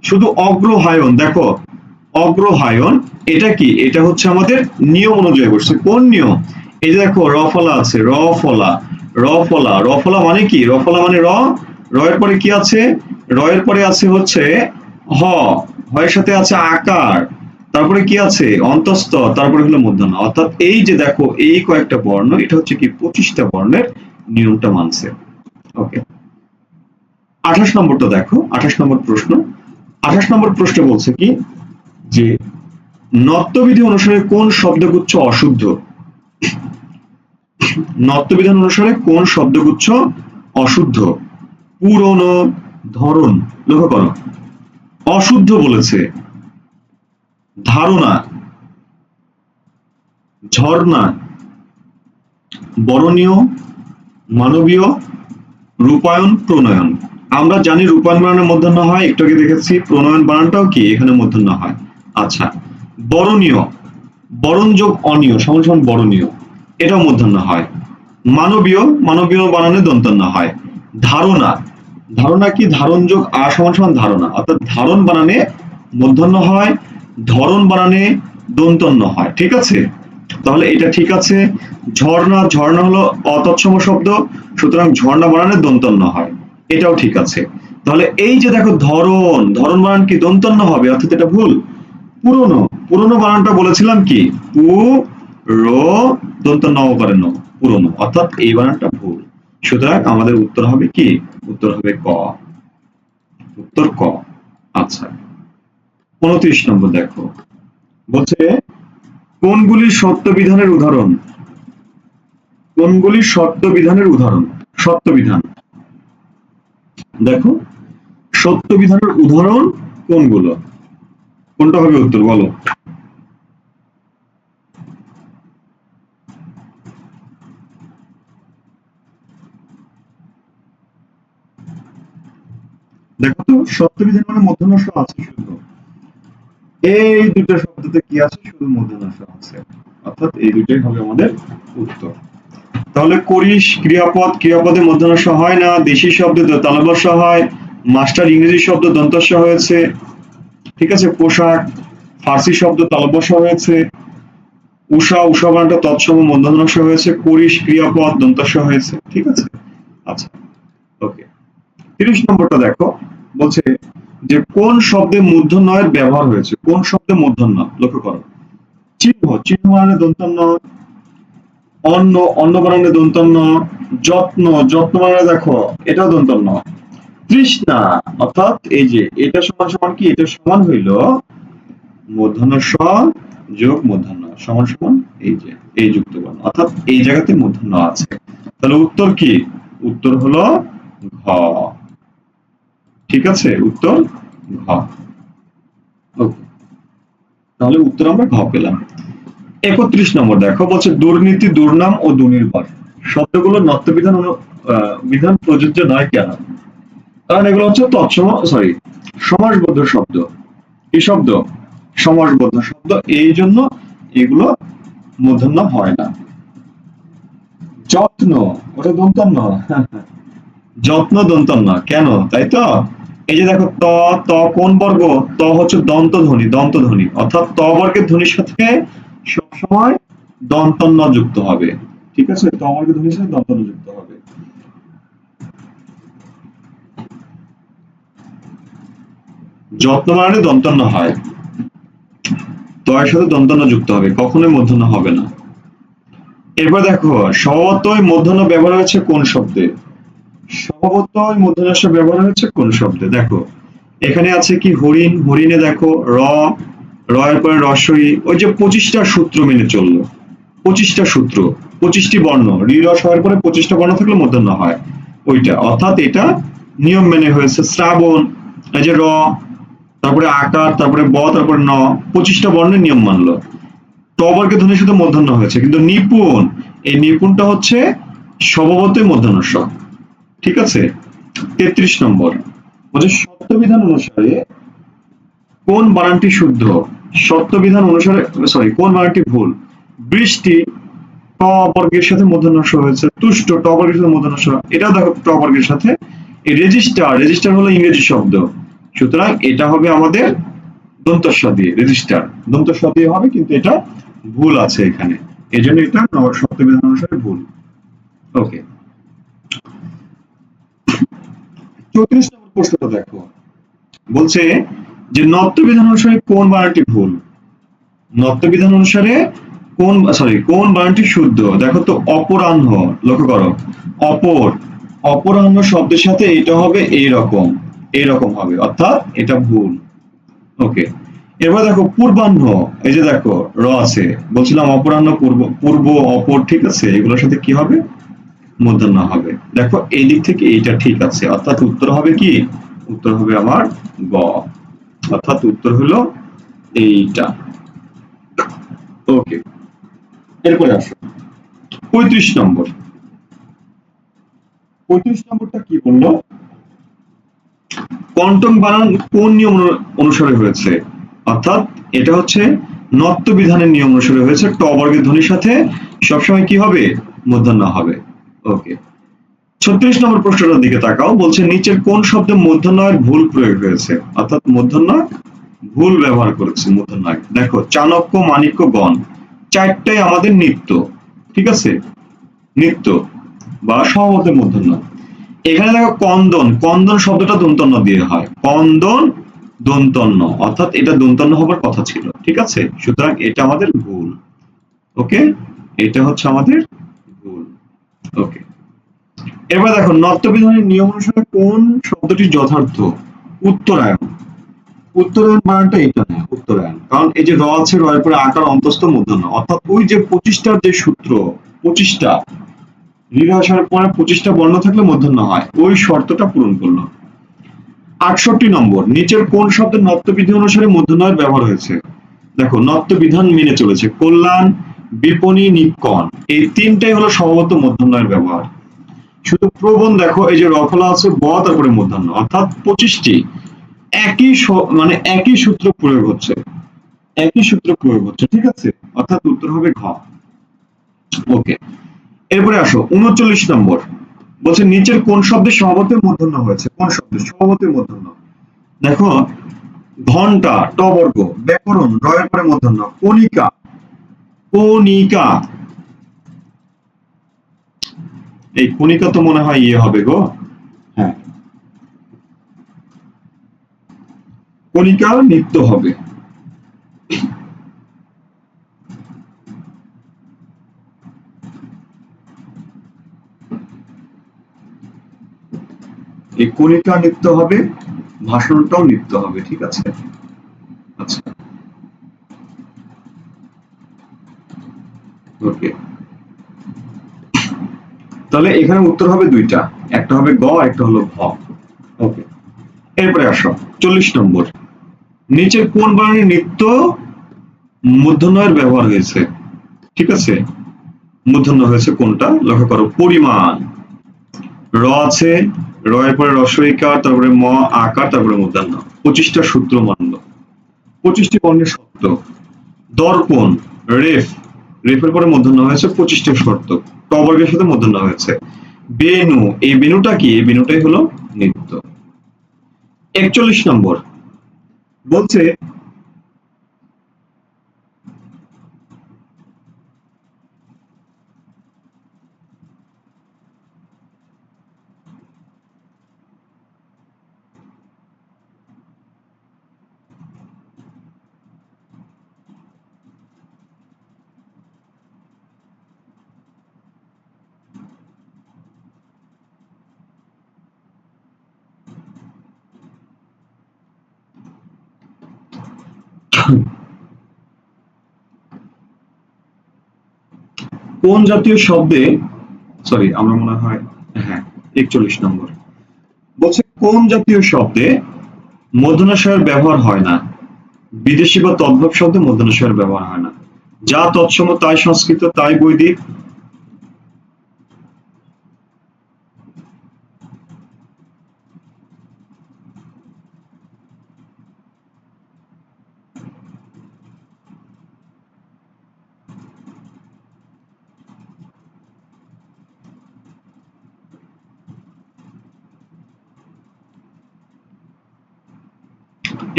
শুধু অগ্রহায়ণ, দেখো অগ্রহায়ণ এটা কি? এটা হচ্ছে আমাদের নিয়ম অনুযায়ী বসছে। কোন নিয়ম? এই যে দেখো রফলা আছে, রফলা, রফলা, রফলা মানে কি? রফলা মানে র, র এর পরে কি আছে? র এর পরে আছে হচ্ছে হ, হয়ের সাথে আছে আকার, তারপরে কি আছে? অন্তঃস্থ, তারপরে হলো মূর্ধন্য। অর্থাৎ এই যে দেখো এই কয়েকটা বর্ণ, এটা হচ্ছে কি 25টা বর্ণের নিয়মটা মানছে। ওকে, 28 নম্বরটা দেখো, 28 নম্বর প্রশ্ন। 28 নম্বর প্রশ্ন বলছে কি যে নত্যবিধি অনুসারে কোন শব্দগুচ্ছ অশুদ্ধ? নত্যবিধান অনুসারে কোন শব্দগুচ্ছ অশুদ্ধ? পুরনো, ধরন, লক্ষ্য করো, অশুদ্ধ বলেছে, ধারণা, ঝর্ণা, বরণীয়, মানবীয়, রূপায়ণ, প্রণয়ন। আমরা জানি রূপায়ণ বানানের মূর্ধন্য হয়, একটু আগে দেখেছি। প্রণয়ন বানানটাও কি এখানে মূর্ধন্য হয়। আচ্ছা, বরণীয়, বরণ যোগ অনীয় সমান সমান বরণীয়, এটাও মূর্ধন্য হয়। মানবীয়, মানবীয় বানানে দন্তন্য হয়। ধারণা, ধারণা কি ধারণ যোগ আ সমান সমান ধারণা, অর্থাৎ ধারণ বানানে মূর্ধন্য হয়, ধরন বানানে দন্তন্য হয়। ঠিক আছে, তাহলে এটা ঠিক আছে। ঝর্ণা, ঝর্ণা হলো অতৎসম শব্দ, সুতরাং ঝর্ণা বানানে দন্তন্য হয়, এটাও ঠিক আছে। তাহলে এই যে দেখো ধরন, ধরন বানান কি দন্তন্য হবে, অর্থাৎ এটা ভুল। পুরনো, পুরনো বানানটা বলেছিলাম কি পু রো দন্তন্য অবকারে ন, পুরনো, অর্থাৎ এই বানানটা ভুল। সুতরাং আমাদের উত্তর হবে কি, উত্তর হবে ক, উত্তর ক। আচ্ছা, 29 নম্বর দেখো, বলছে কোনগুলি সত্য বিধানের উদাহরণ, কোনগুলি সত্য বিধানের উদাহরণ। সত্য বিধান, দেখো সত্য বিধানের উদাহরণ কোনগুলো, কোনটা হবে উত্তর বলো। দেখো তো সত্য বিধান মানে মূর্ধন্য ষ আছে শুধু, এই দুটো শব্দতে কি আছে, শুধু মূর্ধন্য ষ আছে, অর্থাৎ এই দুটোই হবে আমাদের উত্তর। তাহলে করিস ক্রিয়াপদ, ক্রিয়াপদে মূর্ধন্য ষ হয় না, দেশি শব্দে তালব্য ষ হয়, মাস্টার ইংরেজি শব্দ দন্ত ষ হয়েছে, ঠিক আছে। পোশাক ফার্সি শব্দ তালব্য ষ হয়েছে, উষা, উষা বানানটা তৎসম মূর্ধন্য ষ হয়েছে, করিস ক্রিয়াপদ দন্ত ষ হয়েছে, ঠিক আছে। আচ্ছা, ওকে। 30 নম্বরটা দেখো, বলছে যে কোন শব্দে মূর্ধন্যয়ের ব্যবহার হয়েছে, কোন শব্দে মূর্ধন্য, লক্ষ্য করো। চিহ্ন, চিহ্ন বানানে দন্তন্য, অন্ন, অন্ন বানানে দন্তন্য, যত্ন, যত্ন বানানে দেখো এটাও দন্তন্য, তৃষ্ণা, অর্থাৎ এই যে এটা সমান সমান কি, এটা সমান হইল মূর্ধন্য ষ যোগ মূর্ধন্য সমান সমান এই যে এই যুক্ত বর্ণ, অর্থাৎ এই জায়গাতে মূর্ধন্য আছে। তাহলে উত্তর কি, উত্তর হলো ঘ, ঠিক আছে, উত্তর ঘ। ওকে, তাহলে উত্তর আমরা ঘ পেলাম। 31 নম্বর দেখো, বলছে দুর্নীতি, দুর্নাম ও দুর্নির্ভর শব্দগুলো নত্যবিধান বিধান প্রযোজ্য নয় কেন, কারণ এগুলো হচ্ছে তৎসম সরি সমাসবদ্ধ শব্দ। কি শব্দ, সমাসবদ্ধ শব্দ, এই জন্য এগুলো মূর্ধন্য হয় না। যত্ন, ওটা দন্তন্য, যত্ন দন্তন্য কেন, তাই তো। এই যে দেখো ত, ত কোন বর্গ, ত হচ্ছে দন্ত ধ্বনি, দন্ত ধ্বনি, অর্থাৎ ত বর্গের ধ্বনির সাথে সবসময় দন্তন্য যুক্ত হবে, ঠিক আছে, ত বর্গের ধ্বনির সাথে দন্তন্য যুক্ত হবে। যত্ন মানে দন্তন্য হয়, ত এর সাথে দন্তন্য যুক্ত হবে, কখনোই মূর্ধন্য হবে না। এরপর দেখো স্বভাবতই মূর্ধন্য ব্যবহার হয়েছে কোন শব্দে, স্বভাবতই মূর্ধন্য ব্যবহার হয়েছে কোন শব্দে, দেখো এখানে আছে কি হরিণ, হরিণে দেখো র, র এর পরে রস্বই, ওই যে 25টা সূত্র মেনে চললো, 25টা সূত্র, 25টি বর্ণ, রি রস হওয়ার পরে 25টা বর্ণ থাকলে মূর্ধন্য হয়, ওইটা, অর্থাৎ এটা নিয়ম মেনে হয়েছে। শ্রাবণ, এই যে র, তারপরে আকার, তারপরে ব, তারপরে ন, 25টা বর্ণের নিয়ম মানলো, ট বর্গের ধ্বনির সাথে মূর্ধন্য হয়েছে, কিন্তু নিপুণ, এই নিপুণটা হচ্ছে স্বভাবতই মূর্ধন্য ষ, ঠিক আছে। 33 নম্বর, বলছে সত্যবিধান অনুসারে কোন বানানটি শুদ্ধ, সত্যবিধান অনুসারে সরি কোন বানানটি ভুল। বৃষ্টি ট বর্গের সাথে মূর্ধন্য ষ হয়েছে, তুষ্ট ট বর্গের সাথে মূর্ধন্য ষ, এটাও দেখো ট বর্গের সাথে। এই রেজিস্টার, রেজিস্টার হলো ইংরেজি শব্দ, সুতরাং এটা হবে আমাদের দন্তস্ব দিয়ে, রেজিস্টার দন্তস্ব দিয়ে হবে, কিন্তু এটা ভুল আছে এখানে, এই জন্য এটা সত্যবিধান অনুসারে ভুল। ওকে, 34 নম্বর প্রশ্নটা দেখো, বলছে যে নত্যবিধান অনুসারে কোন বানানটি ভুল, নত্যবিধান অনুসারে কোন কোন বানানটি শুদ্ধ, দেখো তো অপরাহ্ন, লক্ষ্য করো অপর, অপরাহ্ন শব্দের সাথে এটা হবে এইরকম, এইরকম হবে, অর্থাৎ এটা ভুল। ওকে, এবার দেখো পূর্বাহ্ন, এই যে দেখো র আছে, বলছিলাম অপরাহ্ন, পূর্ব, পূর্ব, অপর, ঠিক আছে, এগুলোর সাথে কি হবে মূর্ধন্য হবে। দেখো এই দিক থেকে এইটা ঠিক আছে, অর্থাৎ উত্তর হবে কি, উত্তর হবে আমার গ, অর্থাৎ উত্তর হলো এইটা। ওকে, এরপরে আসো 35 নম্বর। 35 নম্বরটা কি বললো, কোয়ান্টাম বানান কোন নিয়ম অনুসারে হয়েছে, অর্থাৎ এটা হচ্ছে নত্ব বিধানের নিয়ম অনুসারে হয়েছে, ট বর্গের ধ্বনির সাথে সবসময় কি হবে, মূর্ধন্য হবে। ওকে, 36 নম্বর প্রশ্নটার দিকে তাকাও, বলছে নিচের কোন শব্দে মূর্ধন্যয়ের ভুল প্রয়োগ হয়েছে, অর্থাৎ মূর্ধন্য ভুল ব্যবহার করেছে মূর্ধন্যয়। দেখো চাণক্য, মাণিক্য, গণ, চারটাই আমাদের নিত্য, ঠিক আছে, নিত্য বা স্বভাবত মূর্ধন্য। এখানে দেখো কন্দন, কন্দন শব্দটা দন্তন্য দিয়ে হয়, কন্দন দন্তন্য, অর্থাৎ এটা দন্তন্য হবার কথা ছিল, ঠিক আছে, সুতরাং এটা আমাদের ভুল। ওকে, এটা হচ্ছে আমাদের ভুল। ওকে, এবার দেখো নত্যবিধানের নিয়ম অনুসারে কোন শব্দটি যথার্থ, উত্তরায়ণ। উত্তরায়ণ বানানটা এটা না, উত্তরায়ণ, কারণ এই যে র আছে, র এর পরে আকার অন্তস্থ মূর্ধন্য, অর্থাৎ ওই যে 25টার যে সূত্র, 25টা দীর্ঘ আসার পরে 25টা বর্ণ থাকলে মূর্ধন্য হয়, ওই শর্তটা পূরণ করলো। 68 নম্বর, নিচের কোন শব্দের নত্যবিধি অনুসারে মূর্ধন্যয়ের ব্যবহার হয়েছে। দেখো নত্যবিধান মেনে চলেছে, কল্যাণ, বিপণী, নিকন, এই তিনটাই হলো স্বভাবত মূর্ধন্যয়ের ব্যবহার। শুধু প্রবণ দেখো এই যে রফলা আছে, ব তারপরে মূর্ধন্য, অর্থাৎ 25টি একই মানে একই সূত্র প্রয়োগ হচ্ছে, একই সূত্র প্রয়োগ হচ্ছে, ঠিক আছে, অর্থাৎ উত্তর হবে ঘ। ওকে, এরপরে আসো 39 নম্বর, বলছে নিচের কোন শব্দে স্বভাবতে মূর্ধন্য হয়েছে, কোন শব্দে স্বভাবতে মূর্ধন্য। দেখো ঘন্টা, ট বর্গ, ব্যাকরণ, র এর পরে মূর্ধন্য, কণিকা, কণিকা, এই কণিকা তো মনে হয় ইয়ে হবে গো, হ্যাঁ, কণিকা নিত্য হবে। এই কণিকা নিত্য হবে, ভাষণটাও নিত্য হবে, ঠিক আছে। আচ্ছা, ওকে, তাহলে এখানে উত্তর হবে দুইটা, একটা হবে গ, একটা হলো ভ। ওকে, এরপরে আসো 40 নম্বর, নিচের কোন বর্ণে নিত্য মূর্ধন্যয়ের ব্যবহার হয়েছে, ঠিক আছে, মূর্ধন্য হয়েছে কোনটা লক্ষ্য করো, পরিমাণ, র আছে, র এর পরে রস্বইকার, তারপরে ম আকার, তারপরে মূর্ধন্য, 25টা সূত্র মানল, 25টি বর্ণের শব্দ। দর্পণ, রেফ, রেফের পরে মূর্ধন্য হয়েছে, 25টা শর্ত, ট বর্গের সাথে মূর্ধন্য হয়েছে। বেনু, এই বেনুটা কি, এই বেনুটাই হলো নিত্য। 41 নম্বর, বলছে কোন জাতীয় শব্দে, সরি আমরা মনে হয়, হ্যাঁ 41 নম্বর, বলছে কোন জাতীয় শব্দে মূর্ধন্যাক্ষরের ব্যবহার হয় না, বিদেশি বা তদ্ভব শব্দে মূর্ধন্যাক্ষরের ব্যবহার হয় না, যা তৎসম তাই সংস্কৃত তাই বৈদিক।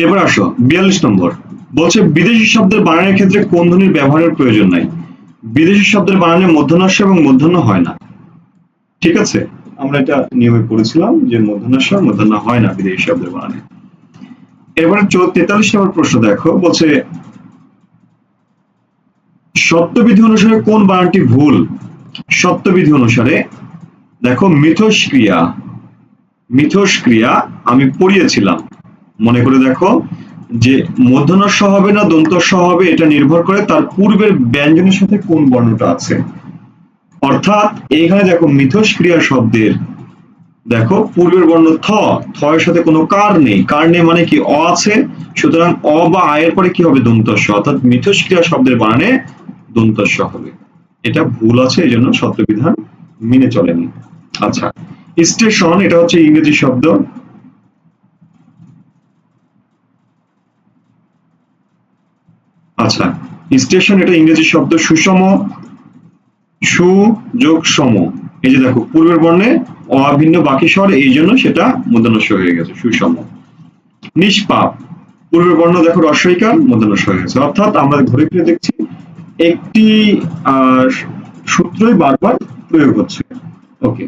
এবার আসো 42 নম্বর, বলছে বিদেশি শব্দের বানানের ক্ষেত্রে কোন ধ্বনির ব্যবহারের প্রয়োজন নাই। বিদেশি শব্দের বানানে মূর্ধন্যাক্ষ এবং মূর্ধন্য হয় না, ঠিক আছে, আমরা এটা নিয়মে পড়েছিলাম যে মূর্ধন্যাক্ষ মূর্ধন্য হয় না বিদেশি শব্দের বানানে। এবারে 43 নম্বর প্রশ্ন দেখো, বলছে সত্যবিধি অনুসারে কোন বানানটি ভুল। সত্যবিধি অনুসারে দেখো মিথস্ক্রিয়া, মিথস্ক্রিয়া আমি পড়িয়েছিলাম, মনে করে দেখো যে মূর্ধন্য হবে না দন্ত হবে, এটা নির্ভর করে তার পূর্বের ব্যঞ্জনের সাথে কোন বর্ণটা আছে। অর্থাৎ এখানে দেখো মিথস্ক্রিয়া শব্দের দেখো পূর্বের বর্ণ থ, থ এর সাথে কোনো কার নেই, কার নেই মানে কি অ আছে, সুতরাং অ বা আ এর পরে কি হবে দন্তস্ব, অর্থাৎ মিথস্ক্রিয়া শব্দের বানানে দন্তস্ব হবে। এটা ভুল আছে, এই জন্য শব্দবিধান মেনে চলেনি। আচ্ছা, স্টেশন এটা হচ্ছে ইংরেজি শব্দ। আচ্ছা, স্টেশন এটা ইংরেজি শব্দ। সুষম, সু যোগ সম, এই যে দেখো পূর্বের বর্ণে অভিন্ন বাকি স্বর, এই জন্য সেটা মূর্ধন্য হয়ে গেছে সুষম। নিষ্পাপ, পূর্বের বর্ণ দেখো রস্বইকার, মূর্ধন্য হয়ে গেছে। অর্থাৎ আমরা ঘুরে ফিরে দেখছি একটি সূত্রই বারবার প্রয়োগ হচ্ছে। ওকে,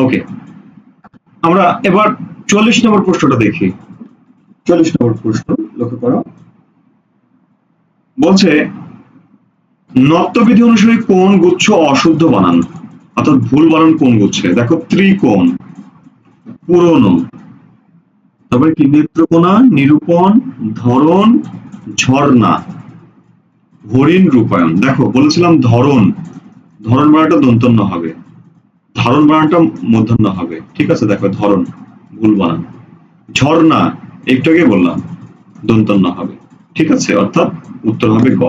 ওকে, আমরা এবার ৪০ নম্বর প্রশ্নটা দেখি। ৪০ নম্বর প্রশ্ন লক্ষ্য করো, বলছে নত্যবিধি অনুসারে কোন গুচ্ছ অশুদ্ধ বানান, অর্থাৎ ভুল বানান কোন গুচ্ছে। দেখো ত্রিকোণ, পুরনো, তারপরে কি নেত্রকোনা, নিরূপণ, ধরন, ঝর্ণা, হরিণ, রূপায়ণ। দেখো বলেছিলাম ধরন, ধরন বানানটা দন্তন্য হবে, ধারণ বানানটা মূর্ধন্য হবে। ঠিক আছে, দেখো ধরন ভুল বানান। ঝর্ণা একটু আগে বললাম দন্তন্য হবে। ঠিক আছে, অর্থাৎ উত্তর হবে গ।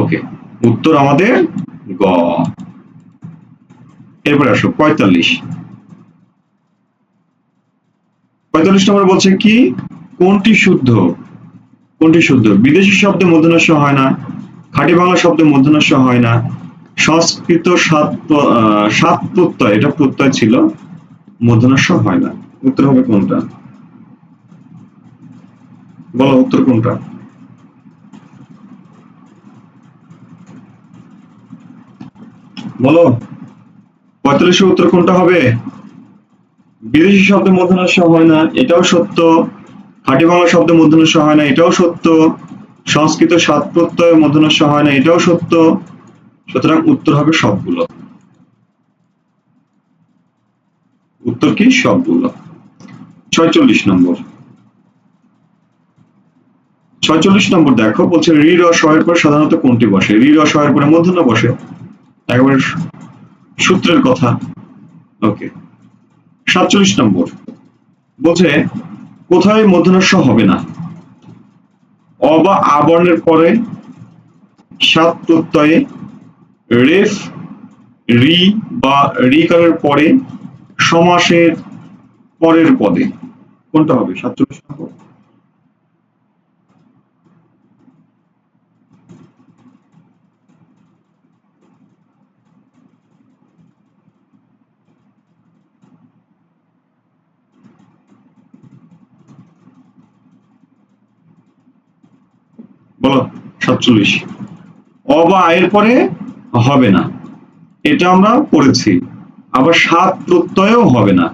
ওকে, উত্তর আমাদের গ। এরপরে আসো ৪৫। ৪৫ নম্বর বলছে কি, কোনটি শুদ্ধ, কোনটি শুদ্ধ। বিদেশি শব্দে মূর্ধন্য হয় না, খাঁটি বাংলা শব্দে মূর্ধন্য হয় না, সংস্কৃত সাত প্রত্যয়, এটা প্রত্যয় ছিল, মূর্ধন্য হয় না। উত্তর হবে কোনটা, বলো উত্তর কোনটা। বলো ৪৫ উত্তর কোনটা হবে। বিদেশি শব্দে মূর্ধন্য হয় না, এটাও সত্য। খাঁটি বাংলা শব্দে মূর্ধন্য হয় না, এটাও সত্য। সংস্কৃত সাত প্রত্যয় মূর্ধন্য হয় না, এটাও সত্য। সুতরাং উত্তর হবে সবগুলো। উত্তর কি সবগুলো। ৪৬ নম্বর। ৪৬ নম্বর দেখো, বলছে রি রস এর পর সাধারণত কোনটি বসে। রি রস এর পরে মূর্ধন্য বসে, একেবারে সূত্রের কথা। ওকে, ৪৭ নম্বর বলছে কোথায় মূর্ধন্য হবে না। অ বা আ বর্ণের পরে, সাত প্রত্যয়ে, রেফ, রি বা রিকারের পরে, সমাসের পরের পদে। কোনটা হবে ৪৭ নম্বর। বলো ৪৭। অ বা আয়ের পরে হবে না, এটা আমরা পড়েছি। আবার সাত প্রত্যয়েও হবে না,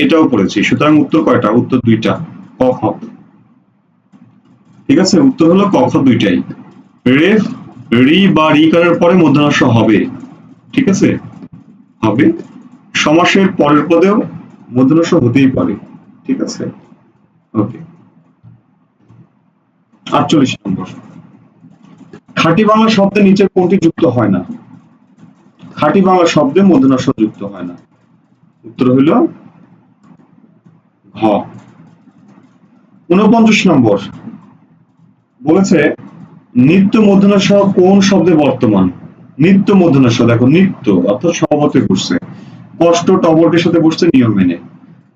এটাও পড়েছি। সুতরাং উত্তর কয়টা, উত্তর দুইটা, ক খ। ঠিক আছে, উত্তর হলো ক খ দুইটাই। রেফ, রি বা রিকারের পরে মূর্ধন্য হবে। ঠিক আছে, হবে। সমাসের পরের পদেও মূর্ধন্য হতেই পারে। ঠিক আছে, ওকে। ৪৮ নম্বর, খাঁটি বাংলা শব্দের নিচে কোনটি যুক্ত হয় না। খাঁটি বাংলা শব্দে মূর্ধন্য যুক্ত হয় না। উত্তর হইল ঘ। ৪৯ নম্বর বলেছে নিত্য মূর্ধন্য কোন শব্দে বর্তমান। নিত্য মূর্ধন্য, দেখো নিত্য অর্থাৎ স্বভাবতে বসছে, কষ্ট টবটের সাথে বসছে নিয়ম মেনে,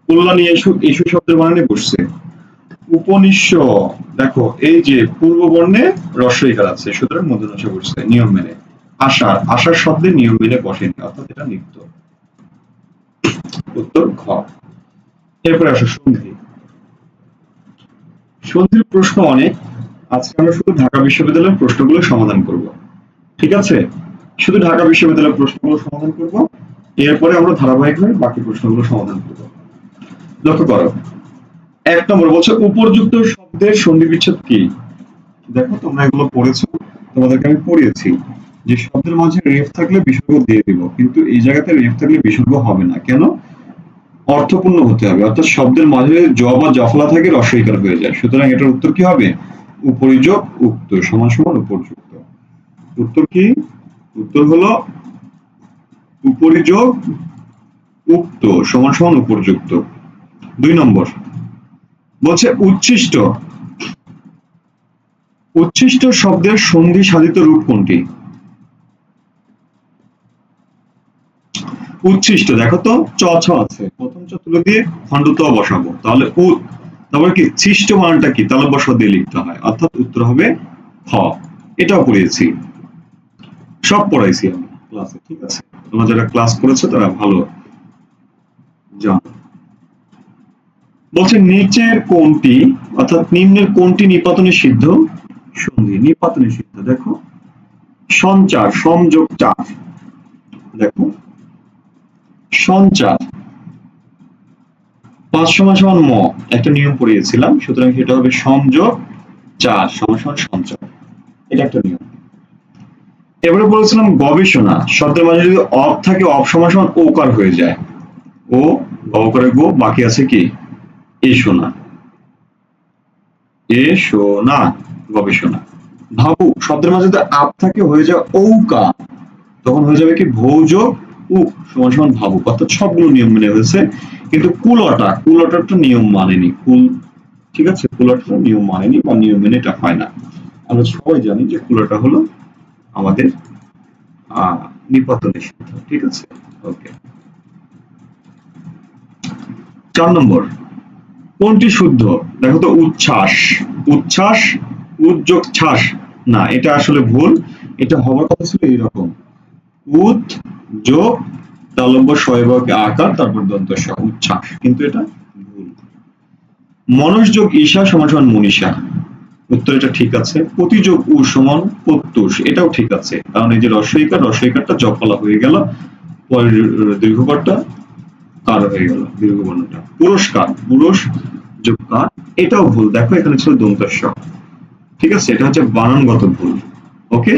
কল্যাণী এসু শব্দের বানানে বসছে। উপনিশ্য, দেখো এই যে পূর্ব বর্ণে রস্বইকার আছে, সুতরাং মূর্ধন্য বসছে নিয়ম মেনে। আষাঢ়, আষাঢ় শব্দে নিয়ম মেনে বসেনি, অর্থাৎ এটা নিত্য। উত্তর ঘ। এরপরে আসো সন্ধি। সন্ধির প্রশ্ন অনেক, আজকে আমরা শুধু ঢাকা বিশ্ববিদ্যালয়ের প্রশ্নগুলো সমাধান করব। ঠিক আছে, শুধু ঢাকা বিশ্ববিদ্যালয়ের প্রশ্নগুলো সমাধান করব, এরপরে আমরা ধারাবাহিকভাবে বাকি প্রশ্নগুলো সমাধান করব। লক্ষ্য করো, 1 নম্বর বলছে উপযুক্ত শব্দের সন্ধি বিচ্ছেদ কি? দেখো তোমরা এগুলো পড়েছো, তোমাদেরকে আমি পড়িয়েছি যে শব্দের মাঝে রেফ থাকলে বিসর্গ দিয়ে দিব, কিন্তু এই জায়গাতে রেফ থাকলে বিসর্গ হবে না। কেন? অর্থপূর্ণ হতে হবে, অর্থাৎ শব্দের মাঝে জ বা জফলা থাকে রস্বইকার হয়ে যায়। সুতরাং এটার উত্তর কি হবে? উপরিযোগ উক্ত সমান সমান উপযুক্ত। উত্তর কি? উত্তর হলো উপরিযোগ উক্ত সমান সমান উপযুক্ত। 2 নম্বর বলছে উচ্ছিষ্ট। উচ্ছিষ্ট শব্দের সন্ধি সাধিত রূপ কোনটি? উচ্ছিষ্ট, দেখো তো চ ছ আছে, প্রথম চ তুলে দিয়ে খণ্ড ত বসাবো, তাহলে উৎ, তারপর কি ছিষ্ট মানটা কি তালব্য বর্ষ দিয়ে লিখতে হয়, অর্থাৎ উত্তর হবে খ। এটাও পড়িয়েছি, সব পড়াইছি আমি ক্লাসে। ঠিক আছে, তোমরা যারা ক্লাস করেছো তারা ভালো জানো। বলছে নিচের কোনটি, অর্থাৎ নিম্নের কোনটি নিপাতনে সিদ্ধ সন্ধি? নিপাতনে সিদ্ধ, দেখো সঞ্চার, সংযোগ চার, দেখো সঞ্চার ৫ সমান সমান ম, একটা নিয়ম পড়িয়েছিলাম, সুতরাং সেটা হবে সংযোগ ৪ সমান সমান সঞ্চার, এটা একটা নিয়ম। এবারে বলেছিলাম গবেষণা, শব্দের মাঝে যদি অপ থাকে অপ সমান সমান ওকার হয়ে যায়, ও গকারে গো, বাকি আছে কি এসো না, এসো না, গবেষণা। ভাবু, শব্দের মাঝে যদি আপ থাকে হয়ে যায় ঔকা, তখন হয়ে যাবে কি ভৌজ উক সমান সমান ভাবুক, অর্থাৎ সবগুলো নিয়ম মেনে হয়েছে। কিন্তু কুলটা, কুলটারটা নিয়ম মানেনি, কুল, ঠিক আছে, কুলটা নিয়ম মানেনি বা নিয়ম মেনে এটা হয় না। আমরা সবাই জানি যে কুলটা হলো আমাদের নিপাতনে সিদ্ধ। ঠিক আছে, ওকে। 4 নম্বর কোনটি শুদ্ধ? দেখো তো উচ্ছ্বাস, উচ্ছ্বাস উদ্যোগ ছাস, না এটা আসলে ভুল, এটা হওয়ার কথা ছিল এইরকম উৎ যোগ তালব্য শয়বক আকার তারপর দন্ত স, উচ্ছ্বাস, কিন্তু এটা ভুল। মনসযোগ ঈশা সমান সমান মনীষা, উত্তর এটা ঠিক আছে। প্রতিযোগ উ সমান প্রত্যুষ, এটাও ঠিক আছে, কারণ এই যে রস্বইকার, রস্বইকারটা জফলা হয়ে গেল, পরের দীর্ঘকারটা কার হয়ে গেল, দীর্ঘবর্ণটা। পুরস্কার, পুরুষ যোগ কার, এটাও ভুল, দেখো এখানে ছিল দন্ত স। ঠিক আছে, এটা হচ্ছে বানানগত ভুল। ওকে,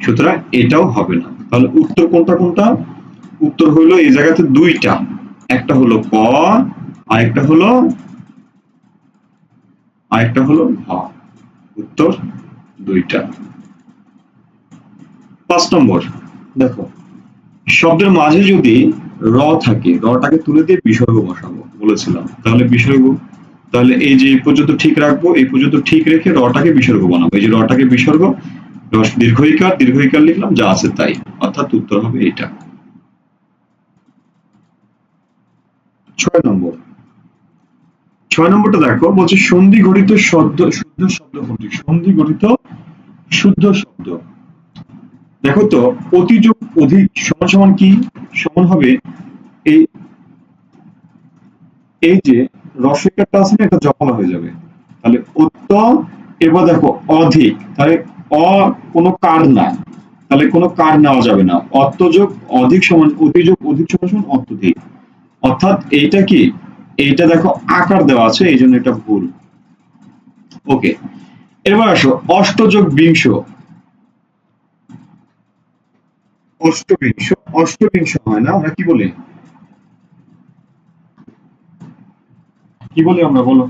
সুতরাং এটাও হবে না। তাহলে উত্তর কোনটা কোনটা? উত্তর হলো এই জায়গাতে দুইটা, একটা হলো ক, আরেকটা হলো ঘ। উত্তর দুইটা। 5 নম্বর দেখো, শব্দের মাঝে যদি র থাকে, রটাকে তুলে দিয়ে বিসর্গ বসাবো বলেছিলাম, তাহলে বিসর্গ, তাহলে এই যে এই পর্যন্ত ঠিক রাখবো, এই পর্যন্ত ঠিক রেখে রটাকে বিসর্গ বানাবো, এই যে রটাকে বিসর্গ, দীর্ঘইকার দীর্ঘইকার লিখলাম, যা আছে তাই, অর্থাৎ উত্তর হবে এটা। 6 নম্বর, 6 নম্বরটা দেখো, বলছে সন্ধি গঠিত শব্দ শুদ্ধ শব্দ কোনটি? সন্ধি গঠিত শুদ্ধ শব্দ, দেখো তো অতিযোগ অধিক সমান সমান কি? সমান হবে এই, এই যে রসইকারটা আছে না, এটা জফলা হয়ে যাবে, তাহলে অত্য, এবার দেখো অধিক, তাহলে অ কোনো কার না, তাহলে কোনো কার নেওয়া যাবে না, অত্যযোগ অধিক সমান অতিযোগ অধিক সমান সমান অত্যধিক, অর্থাৎ এইটা কি, এইটা দেখো আকার দেওয়া আছে, এই জন্য এটা ভুল। ওকে, এবার আসো অষ্টযোগ বিংশ, অষ্টবিংশ, অষ্টবিংশ হয় না, আমরা কি বলি, কি বলি আমরা বলো?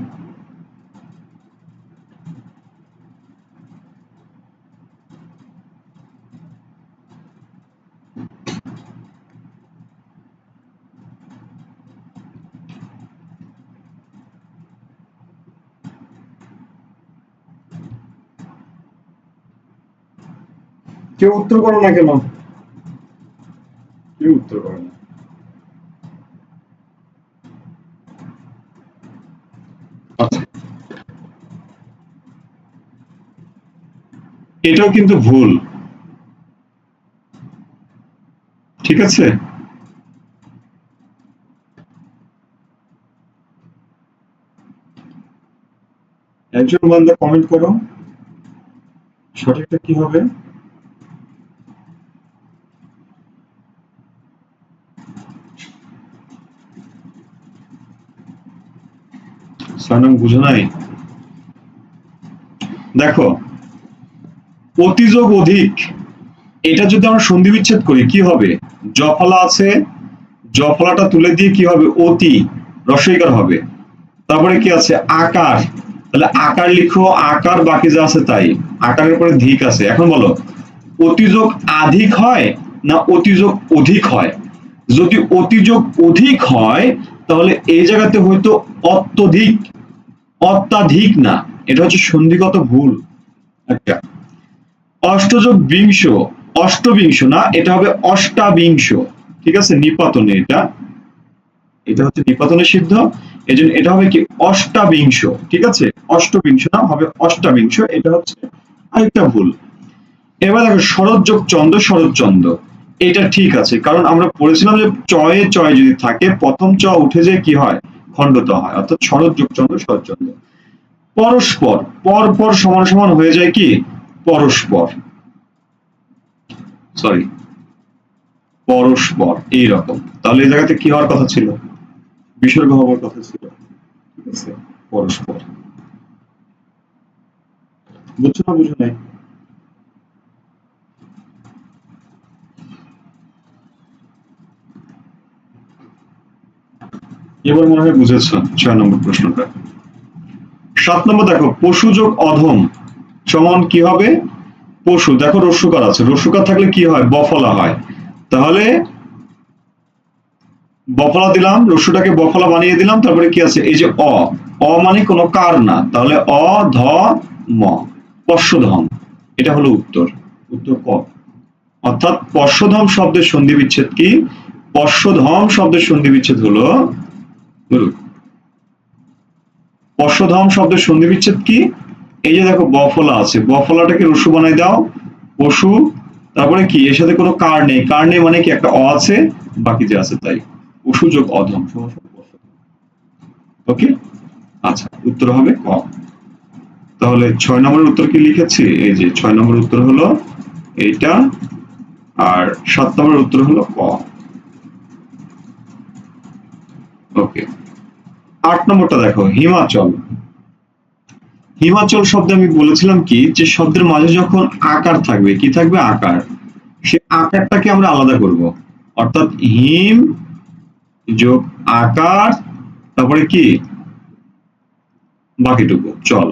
কেউ উত্তর করো না কেন? কেউ উত্তর করে না। আচ্ছা, এটাও কিন্তু ভুল। ঠিক আছে, একজন বান্দা কমেন্ট করো, সঠিকটা কি হবে? সানাম বুঝো নাই? দেখো, অতিযোগ অধিক, এটা যদি আমরা সন্ধি বিচ্ছেদ করি কি হবে? জফলা আছে, জফলাটা তুলে দিয়ে কি হবে? অতি, রসইকার হবে। তারপরে কি আছে? আকার, তাহলে আকার লিখো, আকার বাকি যা আছে তাই, আকারের পরে ধিক আছে। এখন বলো, অতিযোগ আধিক হয় না অতিযোগ অধিক হয়? যদি অতিযোগ অধিক হয় তাহলে এই জায়গাতে হয়তো অত্যধিক, অত্যাধিক না, এটা হচ্ছে সন্ধিগত ভুল একটা। অষ্টযোগ বিংশ, অষ্টবিংশ না, এটা হবে অষ্টাবিংশ। ঠিক আছে, নিপাতনে এটা, এটা হচ্ছে নিপাতনে সিদ্ধ, এই জন্য এটা হবে কি? অষ্টাবিংশ। ঠিক আছে, অষ্টবিংশ না, হবে অষ্টাবিংশ, এটা হচ্ছে আরেকটা ভুল। এবার দেখো, শরৎযোগ চন্দ্র, শরৎচন্দ্র, এটা ঠিক আছে, কারণ আমরা পড়েছিলাম যে চয়ে চয় যদি থাকে প্রথম চ উঠে যে কি হয়? খণ্ডত হয়, অর্থাৎ শরৎযোগ চন্দ্র, শরৎচন্দ্র। পরস্পর, পর পর সমান সমান হয়ে যায় কি? পরস্পর, সরি, পরস্পর, এইরকম। তাহলে এই জায়গাতে কি হওয়ার কথা ছিল? বিসর্গ হওয়ার কথা ছিল। ঠিক আছে, পরস্পর। বুঝছো না বুঝো নাই? এবার মনে হয় বুঝেছো 6 নম্বর প্রশ্নটা। 7 নম্বর দেখো, পশু যোগ অধম সমান কি হবে? পশু, দেখো রস্যকার আছে, রস্যকার থাকলে কি হয়? বফলা হয়। তাহলে বফলা দিলাম, রস্যটাকে বফলা বানিয়ে দিলাম, তারপরে কি আছে? এই যে অ, অ মানে কোনো কার না, তাহলে অ ধ ম, পশ্মধম, এটা হলো উত্তর, উত্তর ক। অর্থাৎ পশ্মধম শব্দের সন্ধি বিচ্ছেদ কি? পশ্মধম শব্দের সন্ধি বিচ্ছেদ হলো, পশ্মধম শব্দের সন্ধি বিচ্ছেদ কি? এই যে দেখো বফলা আছে, বফলাটাকে রস্যু বানাই দাও, পশু, তারপরে কি? এর সাথে কোনো কার নেই, কার নেই মানে কি? একটা অ আছে, বাকি যে আছে তাই, পশু যোগ অধম সমান সমান পশ্মধম। ওকে, আচ্ছা, উত্তর হবে ক। তাহলে 6 নম্বরের উত্তর কি লিখেছি? এই যে 6 নম্বর উত্তর হলো এইটা, আর 7 নম্বরের উত্তর হলো ক। ওকে, 8 নম্বরটা দেখো, হিমাচল। হিমাচল শব্দে আমি বলেছিলাম কি, যে শব্দের মাঝে যখন আকার থাকবে, কি থাকবে? আকার, সে আকারটাকে আমরা আলাদা করব, অর্থাৎ হিম যোগ আকার, তারপরে কি? বাকিটুকু চল।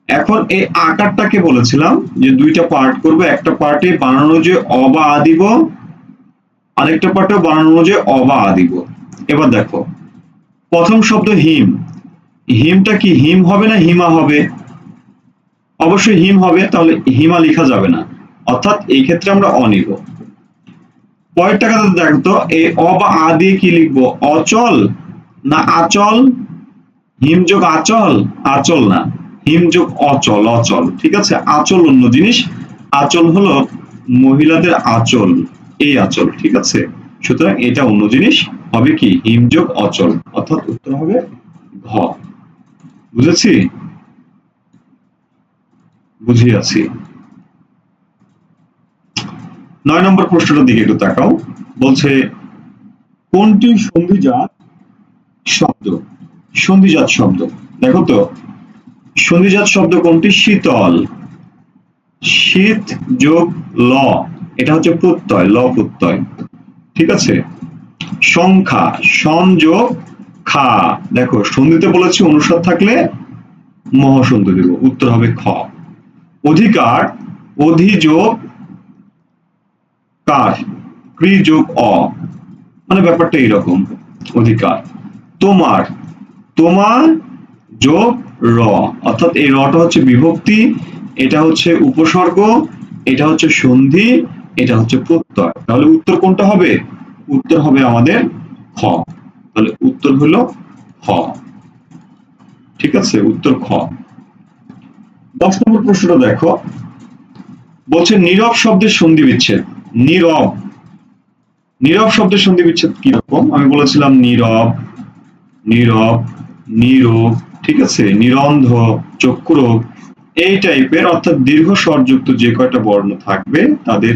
এখন এই আকারটাকে বলেছিলাম যে দুইটা পার্ট করব, একটা পার্টে বানানো যে অ বা আ দিব, আরেকটা পার্টেও বানানো যে অ বা আ দিব। এবার দেখো, প্রথম শব্দ হিম, হিমটা কি হিম হবে না হিমা হবে? অবশ্যই হিম হবে, তাহলে হিমা লেখা যাবে না, অর্থাৎ এই ক্ষেত্রে আমরা অ নিব। পরেরটা কথা দেখো তো, এই অ বা আ দিয়ে কি লিখবো? অচল না আচল? হিম যোগ আচল, আচল না, হিম যোগ অচল, অচল। ঠিক আছে, আচল অন্য জিনিস, আচল হলো মহিলাদের আচল, এই আচল। ঠিক আছে, সুতরাং এটা অন্য জিনিস, হবে কি? হিম যোগ অচল, অর্থাৎ উত্তর হবে ঘ। বুঝেছি? বুঝিয়াছি। 9 নম্বর প্রশ্নটার দিকে একটু তাকাও, বলছে কোনটি সন্ধিজাত শব্দ? সন্ধিজাত শব্দ, দেখো তো, সন্ধিজাত শব্দ কোনটি? শীতল, শীত যোগ ল, এটা হচ্ছে প্রত্যয়, ল প্রত্যয়। ঠিক আছে, সংখ্যা, সন যোগ খা, দেখো সন্ধিতে বলেছি অনুসার থাকলে মহাসন্ধি দেব, উত্তর হবে খ। অধিকার, অধি যোগ কার, ক্রি যোগ অ, মানে ব্যাপারটা এইরকম, অধিকার। তোমার, তোমার যোগ র, অর্থাৎ এই রটা হচ্ছে বিভক্তি, এটা হচ্ছে উপসর্গ, এটা হচ্ছে সন্ধি, এটা হচ্ছে প্রত্যয়। তাহলে উত্তর কোনটা হবে? উত্তর হবে আমাদের খ। তাহলে উত্তর হলো খ। ঠিক আছে, উত্তর খ। 10 নম্বর প্রশ্নটা দেখো, বলছে নীরব শব্দের সন্ধি বিচ্ছেদ। নীরব, নীরব শব্দের সন্ধি বিচ্ছেদ কিরকম? আমি বলেছিলাম নীরব, নীরব, নীরব। ঠিক আছে, নিরন্ধ, চক্ষুরোগ, এই টাইপের অর্থাৎ দীর্ঘ স্বরযুক্ত যে কয়টা বর্ণ থাকবে তাদের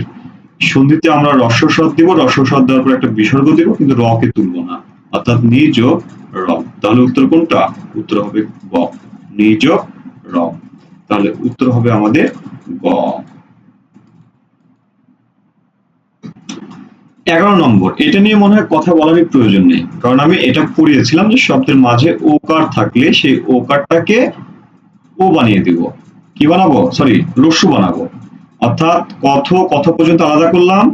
সন্ধিতে আমরা হ্রস্ব স্বর দিব, হ্রস্ব স্বর দেওয়ার পর একটা বিসর্গ দিব, কিন্তু র কে তুলবো না, অর্থাৎ নি যোগ র। তাহলে উত্তর কোনটা? উত্তর হবে গ, নি যোগ র। তাহলে উত্তর হবে আমাদের গ। 11 নম্বর, এটা নিয়ে মনে হয় কথা বলারই প্রয়োজন নেই, কারণ আমি এটা পড়িয়েছিলাম যে শব্দের মাঝে ওকার থাকলে সেই ওকারটাকে ও বানিয়ে দিব। কি বানাবো? সরি, রস্যু বানাবো। অর্থাৎ কথ পর্যন্ত আলাদা করলাম,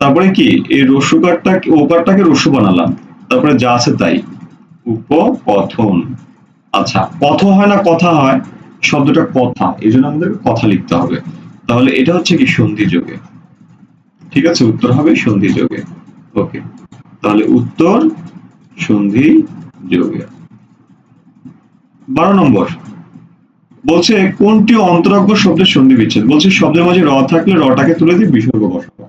তারপরে কি এই রস্যুকারটাকে ওকারটাকে রস্যু বানালাম, তারপরে যা আছে তাই, উপকথন। আচ্ছা, কথ হয় না কথা হয়? শব্দটা কথা, এই জন্য আমাদেরকে কথা লিখতে হবে। তাহলে এটা হচ্ছে কি সন্ধি যোগে। ঠিক আছে, উত্তর হবে সন্ধি যোগে। ওকে, তাহলে উত্তর সন্ধি যোগে। 12 নম্বর বলছে কোনটি অন্তরঙ্গ শব্দের সন্ধি বিচ্ছেদ? বলছে শব্দের মাঝে র থাকলে রটাকে তুলে দিয়ে বিসর্গ বসাবো।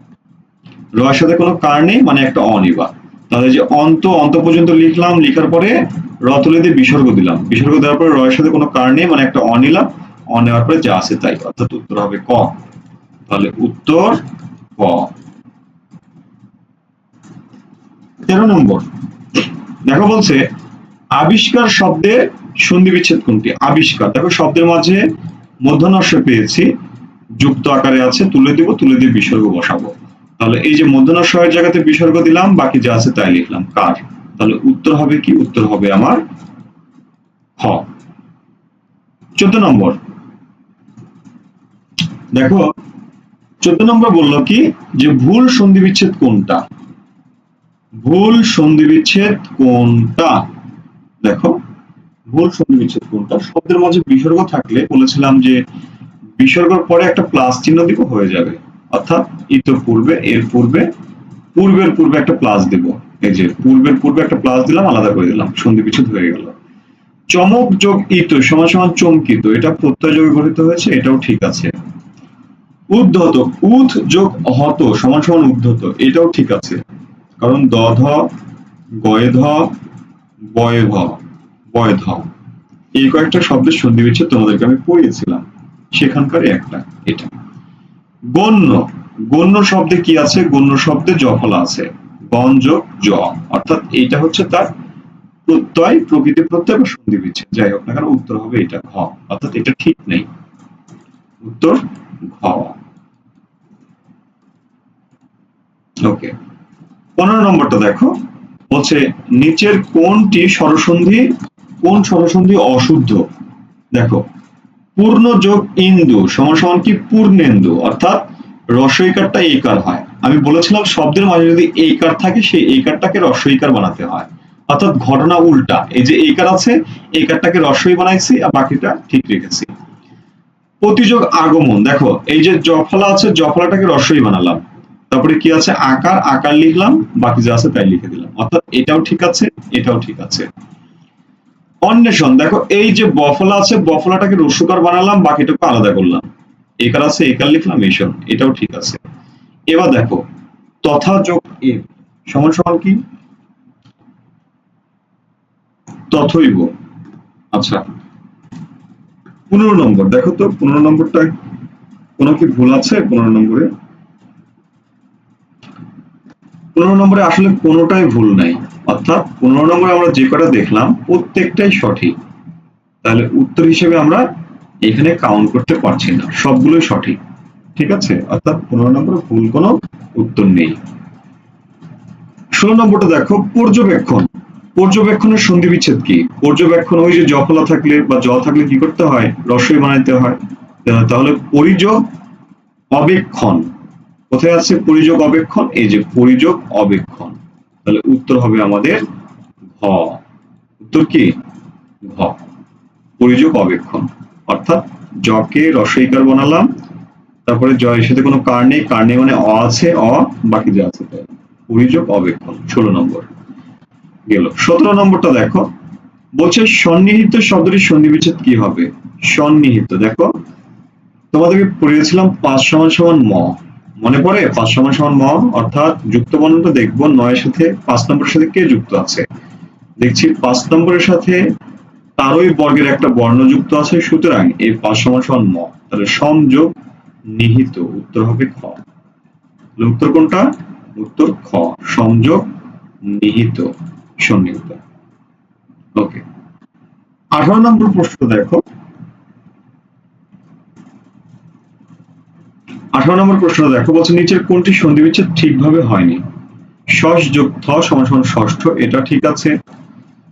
র এর সাথে কোনো কার নেই, মানে একটা অনিবা। তাহলে যে অন্ত পর্যন্ত লিখলাম, লিখার পরে র তুলে দিয়ে বিসর্গ দিলাম, বিসর্গ দেওয়ার পরে র এর সাথে কোনো কার নেই, মানে একটা অ নিলাম, অ নেওয়ার পরে যা আছে তাই, অর্থাৎ উত্তর হবে ক। তাহলে উত্তর ক। 13 নম্বর দেখো, বলছে আবিষ্কার শব্দের সন্ধি বিচ্ছেদ কোনটি? আবিষ্কার, দেখো শব্দের মাঝে মূর্ধন্য ষ পেয়েছি, যুক্ত আকারে আছে, তুলে দিব, তুলে দিয়ে বিসর্গ বসাবো। তাহলে এই যে মূর্ধন্য ষ এর জায়গাতে বিসর্গ দিলাম, বাকি যা আছে তাই লিখলাম, কার। তাহলে উত্তর হবে কি? উত্তর হবে আমার খ। 14 নম্বর দেখো, 14 নম্বর বললো কি যে ভুল সন্ধি বিচ্ছেদ কোনটা? ভুল সন্ধি বিচ্ছেদ কোনটা? দেখো, ভুল সন্ধি বিচ্ছেদ কোনটা? শব্দের মাঝে বিসর্গ থাকলে বলেছিলাম যে বিসর্গের পরে একটা প্লাস চিহ্ন দিব, হয়ে যাবে। অর্থাৎ ইতপূর্বে, এর পূর্বে, পূর্বের পূর্বে একটা প্লাস দিব। এই যে পূর্বের পূর্বে একটা প্লাস দিলাম, আলাদা করে দিলাম, সন্ধি বিচ্ছেদ হয়ে গেল। চমক যোগ ইত সমান সমান চমকিত, এটা প্রত্যয় যোগে গঠিত হয়েছে, এটাও ঠিক আছে। উদ্ধত, উদ যোগ হত সমান সমান উদ্ধত, এটাও ঠিক আছে, কারণ দধ, গয়েধ, বয়ধ, বয়ধ, এই কয়েকটা শব্দের সন্ধি বিচ্ছেদ তোমাদেরকে আমি পড়িয়েছিলাম, সেখানকারই একটা এটা। গণ্য, গণ্য শব্দে কি আছে? গণ্য শব্দে জফলা আছে, গণ যোগ জ, অর্থাৎ এটা হচ্ছে তার প্রত্যয়, প্রকৃতি প্রত্যয় বা সন্ধি বিচ্ছেদ, যাই হোক না কেন উত্তর হবে এটা ঘ, অর্থাৎ এটা ঠিক নেই, উত্তর ঘ। ওকে, 15 নম্বরটা দেখো, বলছে নিচের কোনটি স্বরসন্ধি, কোন স্বরসন্ধি অশুদ্ধ? দেখো, পূর্ণ যোগ ইন্দু সমান সমান কি? পূর্ণেন্দু, অর্থাৎ রস্বইকারটা এইকার হয়। আমি বলেছিলাম শব্দের মাঝে যদি এইকার থাকে, সেই এইকারটাকে রস্বইকার বানাতে হয়, অর্থাৎ ঘটনা উল্টা। এই যে এইকার আছে, এইকারটাকে রস্বই বানাইছি, আর বাকিটা ঠিক রেখেছি। প্রতিযোগ আগমন, দেখো এই যে জফলা আছে, জফলাটাকে রস্বই বানালাম, তারপরে কি আছে? আকার, আকার লিখলাম, বাকি যা আছে তাই লিখে দিলাম, অর্থাৎ এটাও ঠিক আছে, এটাও ঠিক আছে। অন্বেষণ, দেখো এই যে বফলা আছে, বফলাটাকে রস্যকার বানালাম, বাকিটাকে আলাদা করলাম, একার আছে, একার লিখলাম, এইসব, এটাও ঠিক আছে। এবার দেখো, তথা যোগ এ সমান সমান কি? তথৈব। আচ্ছা, 15 নম্বর দেখো তো, 15 নম্বরটা কোনো কি ভুল আছে? 15 নম্বরে, 15 নম্বরে আসলে কোনোটাই ভুল নাই, অর্থাৎ 15 নম্বরে আমরা যে কটা দেখলাম প্রত্যেকটাই সঠিক। তাহলে উত্তর হিসেবে আমরা এখানে কাউন্ট করতে পারছি না, সবগুলোই সঠিক। ঠিক আছে, অর্থাৎ 15 নম্বরে ভুল কোনো উত্তর নেই। 16 নম্বরটা দেখো, পর্যবেক্ষণ, পর্যবেক্ষণের সন্ধি বিচ্ছেদ কি? পর্যবেক্ষণ, ওই যে জফলা থাকলে বা জ থাকলে কি করতে হয়? রস্বই বানাইতে হয়। তাহলে পরিযোগ অবেক্ষণ, কোথায় আছে পরিযোগ অবেক্ষণ? এই যে পরিযোগ অবেক্ষণ, তাহলে উত্তর হবে আমাদের ঘ। উত্তর কি? ঘ, পরিযোগ অবেক্ষণ, অর্থাৎ জকে রস্বইকার বানালাম, তারপরে জয়ের সাথে কোনো কার নেই, কার নেই মানে অ আছে, অ, বাকি যা আছে তাই, পরিযোগ অবেক্ষণ। 16 নম্বর গেল। 17 নম্বরটা দেখো, বলছে সন্নিহিত শব্দটির সন্ধি বিচ্ছেদ কি হবে? সন্নিহিত, দেখো তোমাদেরকে পড়িয়েছিলাম 5 সমান সমান ম, মনে পড়ে? 5 সমান সমান ম, অর্থাৎ যুক্ত বর্ণটা দেখবো 9 এর সাথে 5 নম্বরের সাথে কে যুক্ত আছে, দেখছি 5 নম্বরের সাথে তারই বর্গের একটা বর্ণ যুক্ত আছে, সুতরাং এই ৫ সমান সমান ম, তাহলে সংযোগ নিহিত, উত্তর হবে খ। উত্তর কোনটা? উত্তর খ, সংযোগ নিহিত, সন্নিহিত। ওকে, ১৮ নম্বর প্রশ্ন দেখো। ১৮ নম্বর প্রশ্ন দেখো, বলছে নিচের কোনটি সন্ধি বিচ্ছেদ ঠিকভাবে হয়নি? ষষ্ঠ যোগ থ সমান সমান ষষ্ঠ, এটা ঠিক আছে।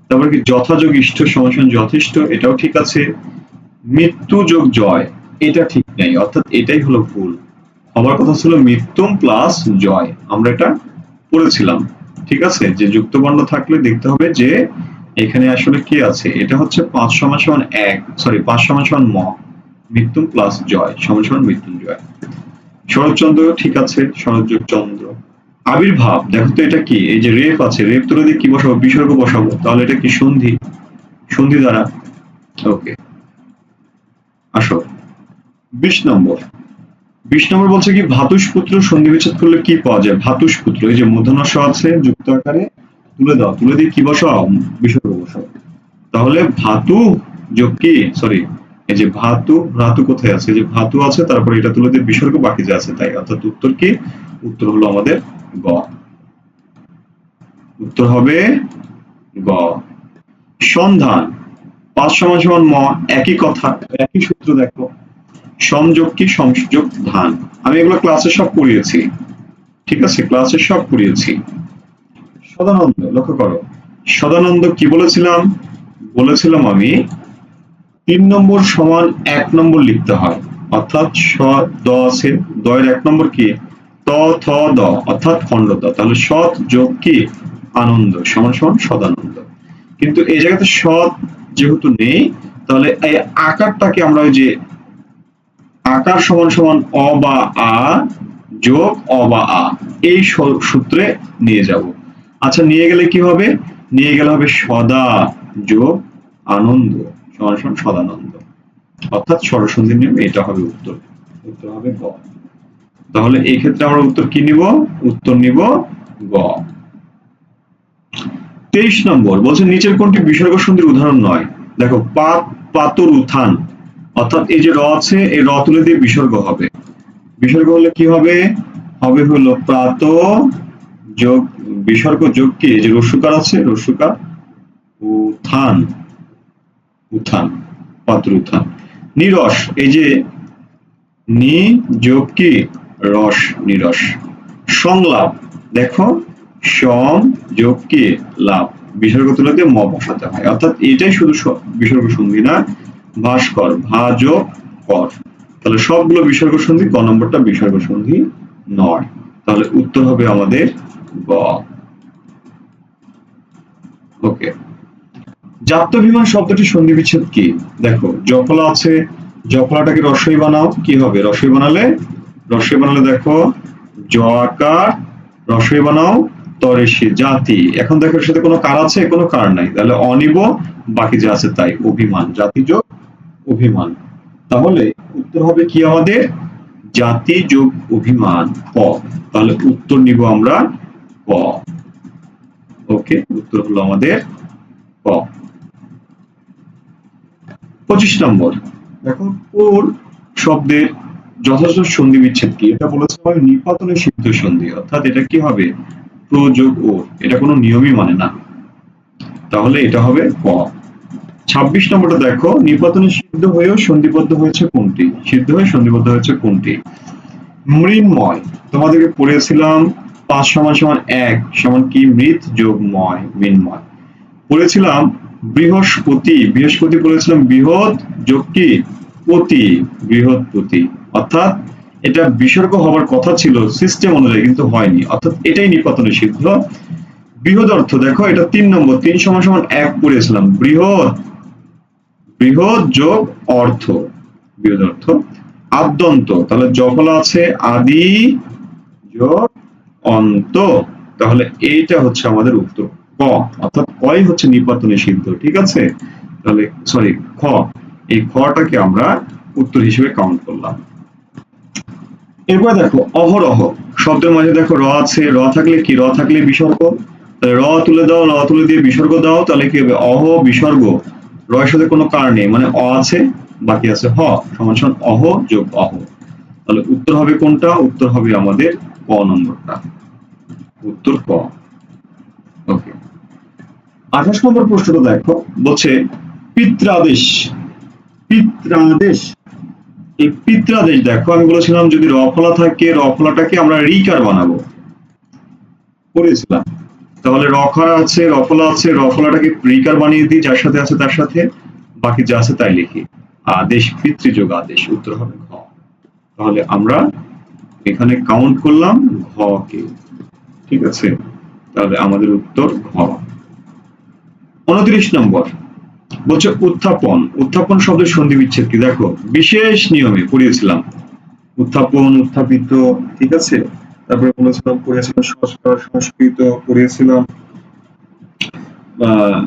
তারপর কি যথাযোগ ইষ্ট সমান সমান যথেষ্ট, এটাও ঠিক আছে। মৃত্যু যোগ জয়, এটা ঠিক নেই, অর্থাৎ এটাই হলো ভুল। হবার কথা ছিল মৃত্যুম প্লাস জয়, আমরা এটা পড়েছিলাম। ঠিক আছে, যে যুক্ত বর্ণ থাকলে দেখতে হবে যে এখানে আসলে কি আছে, এটা হচ্ছে ৫ সমান সমান ১, সরি ৫ সমান সমান ম, মৃত্যুম প্লাস জয় সমান সমান মৃত্যুঞ্জয়। শরৎচন্দ্র ঠিক আছে, শরৎ যোগ চন্দ্র। আবির্ভাব, দেখো তো এটা কি, এই যে রেফ আছে, রেফ তুলে দিয়ে কি বসাবো? বিসর্গ বসাবো, তাহলে এটা কি সন্ধি, সন্ধি দ্বারা। ওকে, আসো ২০ নম্বর। ২০ নম্বর বলছে কি ধাতুসপুত্র সন্ধি বিচ্ছেদ করলে কি পাওয়া যায়? ধাতুসপুত্র, এই যে মূর্ধন্য ষ আছে যুক্ত আকারে, তুলে দাও, তুলে দিয়ে কি বসাও? বিসর্গ বসাও। তাহলে ভাতু যোগ কি, সরি এই যে ভাতু, ভ্রাতু কোথায় আছে? এই যে ভাতু আছে, তারপরে এটা তুলে দিয়ে বিসর্গ বাকি যা আছে তাই, অর্থাৎ উত্তর কি? উত্তর হলো আমাদের গ, উত্তর হবে গ। সন্ধান, ৫ সমান সমান ম, একই কথা, একই সূত্র দেখো। সংযোগ কি? সংযোগ ধান, আমি এগুলো ক্লাসে সব পড়িয়েছি। ঠিক আছে, ক্লাসে সব পড়িয়েছি। সদানন্দ, লক্ষ্য করো, সদানন্দ কি বলেছিলাম? বলেছিলাম আমি ৩ নম্বর সমান ১ নম্বর লিখতে হয়, অর্থাৎ স দ আছে, দ এর ১ নম্বর কি? ত থ দ, অর্থাৎ খণ্ড দ, তাহলে সৎ যোগ কি? আনন্দ সমান সমান সদানন্দ। কিন্তু এই জায়গাতে সৎ যেহেতু নেই, তাহলে এই আকারটাকে আমরা ওই যে আকার সমান সমান অ বা আ যোগ অ বা আ, এই সূত্রে নিয়ে যাব। আচ্ছা, নিয়ে গেলে কি হবে? নিয়ে গেলে হবে সদা যোগ আনন্দ সমান সমান সদানন্দ, অর্থাৎ ষড়সন্ধির নিয়মে এটা হবে উত্তর, উত্তর হবে গ। তাহলে এই ক্ষেত্রে আমরা উত্তর কি নিব? উত্তর নিব গ। ২৩ নম্বর বলছে নিচের কোনটি বিসর্গ সন্ধির উদাহরণ নয়? দেখো, পাত পাতর উত্থান, অর্থাৎ এই যে র আছে, এই র তুলে দিয়ে বিসর্গ হবে। বিসর্গ হলে কি হবে? হবে হলো প্রাত যোগ বিসর্গ যোগ কি, এই যে রস্যকার আছে, রস্যকার উত্থান, উত্থান, পাতর উত্থান। নিরস, এই যে নি যোগ কি রস, নিরস। সংলাপ, দেখো সম যোগ কি লাভ, বিসর্গ তুলে দিয়ে ম বসাতে হয়, অর্থাৎ এটাই শুধু বিসর্গ সন্ধি না। ভাস্কর, ভা যোগ কর, তাহলে সবগুলো বিসর্গ সন্ধি, ক নম্বরটা বিসর্গ সন্ধি নয়, তাহলে উত্তর হবে আমাদের গ। ওকে, জাত্যভিমান শব্দটি সন্ধি বিচ্ছেদ কি? দেখো, জফলা আছে, জফলাটাকে রস্বই বানাও, কি হবে? রস্বই বানালে, রস্বই বানালে দেখো জ আকার, রস্বই বানাও তরেশি, জাতি, এখন দেখো এর সাথে কোনো কার আছে? কোনো কার নাই, তাহলে অনিব, বাকি যা আছে তাই, অভিমান, জাতি যোগ অভিমান। তাহলে উত্তর হবে কি আমাদের? জাতি যোগ অভিমান, ক। তাহলে উত্তর নিব আমরা ক। ওকে, উত্তর হলো আমাদের ক। ২৫ নম্বর দেখো, পুর শব্দের যথাযথ সন্ধি বিচ্ছেদ কি? এটা বলেছে হয় নিপাতনে সিদ্ধ সন্ধি, অর্থাৎ এটা কি হবে? প্রযোগ ও, এটা কোনো নিয়মই মানে না, তাহলে এটা হবে ক। ২৬ নম্বরটা দেখো, নিপাতনে সিদ্ধ হয়েও সন্ধিবদ্ধ হয়েছে কোনটি? সিদ্ধ হয়ে সন্ধিবদ্ধ হয়েছে কোনটি? মৃন্ময়, তোমাদেরকে পড়েছিলাম ৫ সমান সমান ১ সমান কি? মৃৎ যোগ ময়, মৃন্ময়। পড়েছিলাম বৃহস্পতি, বৃহস্পতি পড়েছিলাম বৃহৎ যোগ কি পতি, বৃহৎপতি, অর্থাৎ এটা বিসর্গ হবার কথা ছিল সিস্টেম অনুযায়ী, কিন্তু হয়নি, অর্থাৎ এটাই নিপাতনে সিদ্ধ। বৃহৎ অর্থ, দেখো এটা ৩ নম্বর, ৩ সমান সমান ১ পড়েছিলাম, বৃহৎ, বৃহৎ যোগ অর্থ, বৃহৎ অর্থ। আদ্যন্ত, তাহলে জফলা আছে আদি যোগ অন্ত, তাহলে এইটা হচ্ছে আমাদের উত্তর ক, অর্থাৎ কই হচ্ছে নিপাতনে সিদ্ধ। ঠিক আছে, তাহলে সরি খ, এই খটাকে আমরা উত্তর হিসেবে কাউন্ট করলাম। এরপর দেখো অহরহ শব্দের মাঝে দেখো র আছে, র থাকলে কি? র থাকলে বিসর্গ, তাহলে র তুলে দাও, র তুলে দিয়ে বিসর্গ দাও, তাহলে কি হবে? অহ বিসর্গ রয়ের সাথে কোনো কার নেই, মানে অ আছে, বাকি আছে হ, সমান সমান অহ যোগ অহ। তাহলে উত্তর হবে কোনটা? উত্তর হবে আমাদের ক নম্বরটা, উত্তর ক। ওকে, 28 নম্বর প্রশ্নটা দেখো, বলছে পিত্রাদেশ। পিত্রাদেশ, এই পিত্রাদেশ দেখো, আমি বলেছিলাম যদি রফলা থাকে, রফলাটাকে আমরা রিকার বানাবো, পড়েছিলাম। তাহলে রখার আছে, রফলা আছে, রফলাটাকে রিকার বানিয়ে দিই, যার সাথে আছে তার সাথে, বাকি যা আছে তাই লিখি। আদেশ, পিতৃযোগ আদেশ, উত্তর হবে ঘ। তাহলে আমরা এখানে কাউন্ট করলাম ঘ কে, ঠিক আছে? তাহলে আমাদের উত্তর ঘ। 29 নম্বর বলছে উত্থাপন। উত্থাপন শব্দের সন্ধি বিচ্ছেদ কি? দেখো, বিশেষ নিয়মে পড়িয়েছিলাম উত্থাপন, উত্থাপিত, ঠিক আছে? তারপরে পড়িয়েছিলাম সংস্কার, সংস্কৃত, পড়িয়েছিলাম আহ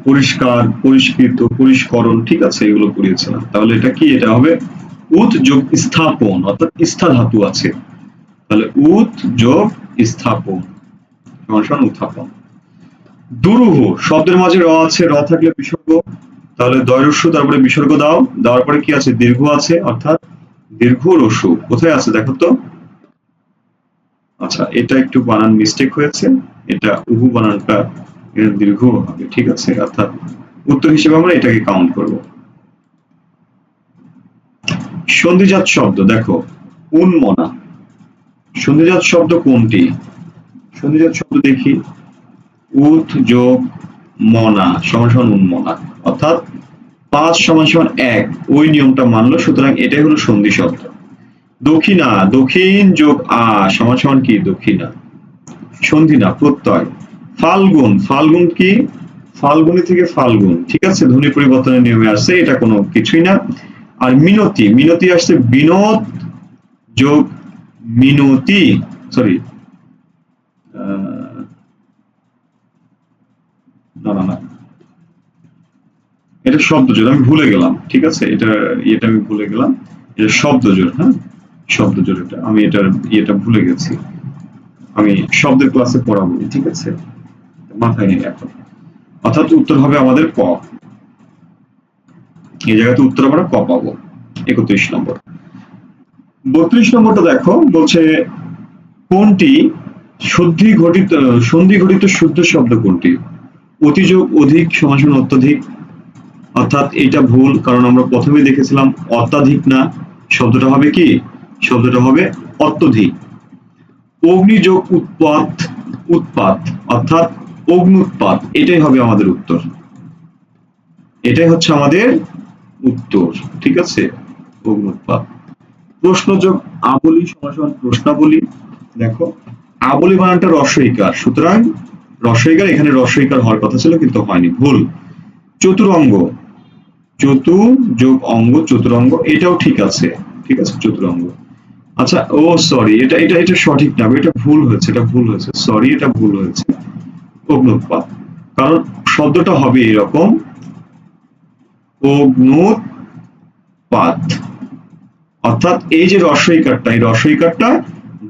পরিষ্কার, পরিষ্কৃত, পরিষ্করণ, ঠিক আছে? এগুলো পড়িয়েছিলাম। তাহলে এটা কি? এটা হবে উৎ যোগ স্থাপন, অর্থাৎ স্থা ধাতু আছে, তাহলে উৎ যোগ স্থাপন সমান সমান উত্থাপন। দুরূহ শব্দের মাঝে র আছে, র থাকলে বিসর্গ, তাহলে দয়রস্য, তারপরে বিসর্গ দাও, দেওয়ার পরে কি আছে? দীর্ঘ আছে, অর্থাৎ দীর্ঘ রস্যু। কোথায় আছে দেখো তো? আচ্ছা, এটা একটু বানান মিস্টেক হয়েছে, এটা উহু বানানটা দীর্ঘ হবে, ঠিক আছে? অর্থাৎ উত্তর হিসেবে আমরা এটাকে কাউন্ট করব। সন্ধিজাত শব্দ দেখো, উন্মনা। সন্ধিজাত শব্দ কোনটি? সন্ধিজাত শব্দ দেখি, উৎ যোগ মনা সমান সমান উন্মনা, অর্থাৎ 5 সমান সমান 1, ওই নিয়মটা মানলো, সুতরাং এটাই হলো সন্ধি শব্দ। দক্ষিণা, দক্ষিণ যোগ আ সমান সমান কি? দক্ষিণা, সন্ধি না, প্রত্যয়। ফাল্গুন, ফাল্গুন কি? ফাল্গুনি থেকে ফাল্গুন, ঠিক আছে? ধ্বনি পরিবর্তনের নিয়মে আসছে, এটা কোনো কিছুই না। আর মিনতি, মিনতি আসছে বিনোদ যোগ মিনতি, সরি, না না না, এটা শব্দ জোর, আমি ভুলে গেলাম, ঠিক আছে? এটা আমি ভুলে গেলাম, এটা শব্দ জোর, হ্যাঁ, শব্দ জোর, এটা আমি এটার ইয়েটা ভুলে গেছি, আমি শব্দের ক্লাসে পড়াবো, ঠিক আছে? মাথায় নেই এখন। অর্থাৎ উত্তর হবে আমাদের ক, এই জায়গাতে উত্তর আমরা ক পাবো। 31 নম্বর। 32 নম্বরটা দেখো, বলছে কোনটি সন্ধি ঘটিত শুদ্ধ শব্দ কোনটি? অতিযোগ অধিক সমান সমান অত্যধিক, অর্থাৎ এটা ভুল, কারণ আমরা প্রথমে দেখেছিলাম অত্যাধিক না, শব্দটা হবে কি? শব্দটা হবে অত্যধিক। অগ্নিযোগ উৎপাত, উৎপাত, অর্থাৎ অগ্নুৎপাত, এটাই হবে আমাদের উত্তর, এটাই হচ্ছে আমাদের উত্তর, ঠিক আছে? অগ্নুৎপাত। প্রশ্নযোগ আবলি সমান সমান প্রশ্নাবলী। দেখো, আবলি বানানটা রস্বইকার, সুতরাং রস্বইকার, এখানে রস্বইকার হওয়ার কথা ছিল কিন্তু হয়নি, ভুল। চতুরঙ্গ, চতু যোগ অঙ্গ, চতুরঙ্গ, এটাও ঠিক আছে, ঠিক আছে? চতুরঙ্গ। আচ্ছা, ও সরি, এটা এটা এটা সঠিক না, এটা ভুল হয়েছে, এটা ভুল হয়েছে, সরি, এটা ভুল হয়েছে। অগ্নুৎপাত, কারণ শব্দটা হবে এরকম, অগ্নুৎপাত, অর্থাৎ এই যে রস্বইকারটা, এই রস্বইকারটা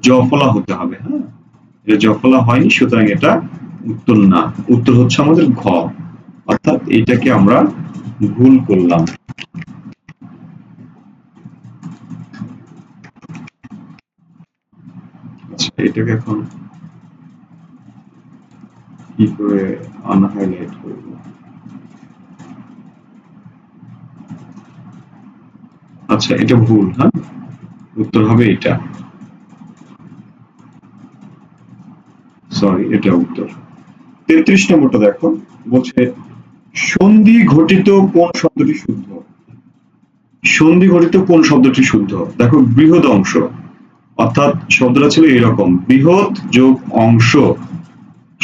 জফলা হতে হবে, হ্যাঁ, এটা জফলা হয়নি, সুতরাং এটা উত্তর না, উত্তর হচ্ছে আমাদের ঘ, অর্থাৎ এইটাকে আমরা ভুল করলাম। আচ্ছা, এটাকে এখন কি করে আনহাইলাইট করব? আচ্ছা, এটা ভুল, হ্যাঁ, উত্তর হবে এটা, সরি, এটা উত্তর। 33 নম্বরটা দেখো, বলছে সন্ধি ঘটিত কোন শব্দটি শুদ্ধ? সন্ধি ঘটিত কোন শব্দটি শুদ্ধ? দেখো, বৃহৎ অংশ, অর্থাৎ শব্দটা ছিল এরকম, বৃহৎ যোগ অংশ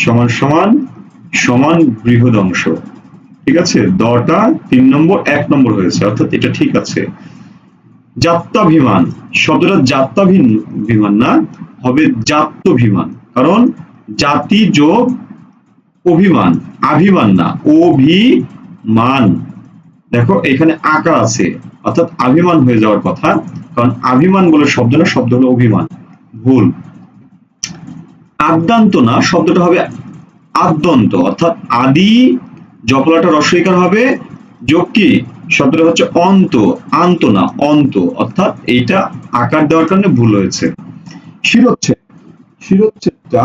সমান সমান সমান বৃহৎ অংশ, ঠিক আছে? দটা 3 নম্বর 1 নম্বর হয়েছে, অর্থাৎ এটা ঠিক আছে। যাত্রাভিমান, শব্দটা যাত্রাভিমান না, হবে জাত্যভিমান, কারণ জাতি যোগ অভিমান, আভিমান না, অভিমান। দেখো, এখানে আকার আছে, অর্থাৎ আভিমান হয়ে যাওয়ার কথা, কারণ আভিমান বলে শব্দ না, শব্দ হলো অভিমান, ভুল। আদ্যান্ত না, শব্দটা হবে আদ্যন্ত, অর্থাৎ আদি জফলাটা রস্বইকার হবে, যোগ কি শব্দটা হচ্ছে অন্ত, আন্ত না অন্ত, অর্থাৎ এইটা আকার দেওয়ার কারণে ভুল হয়েছে। শিরোচ্ছেদ, শিরোচ্ছেদটা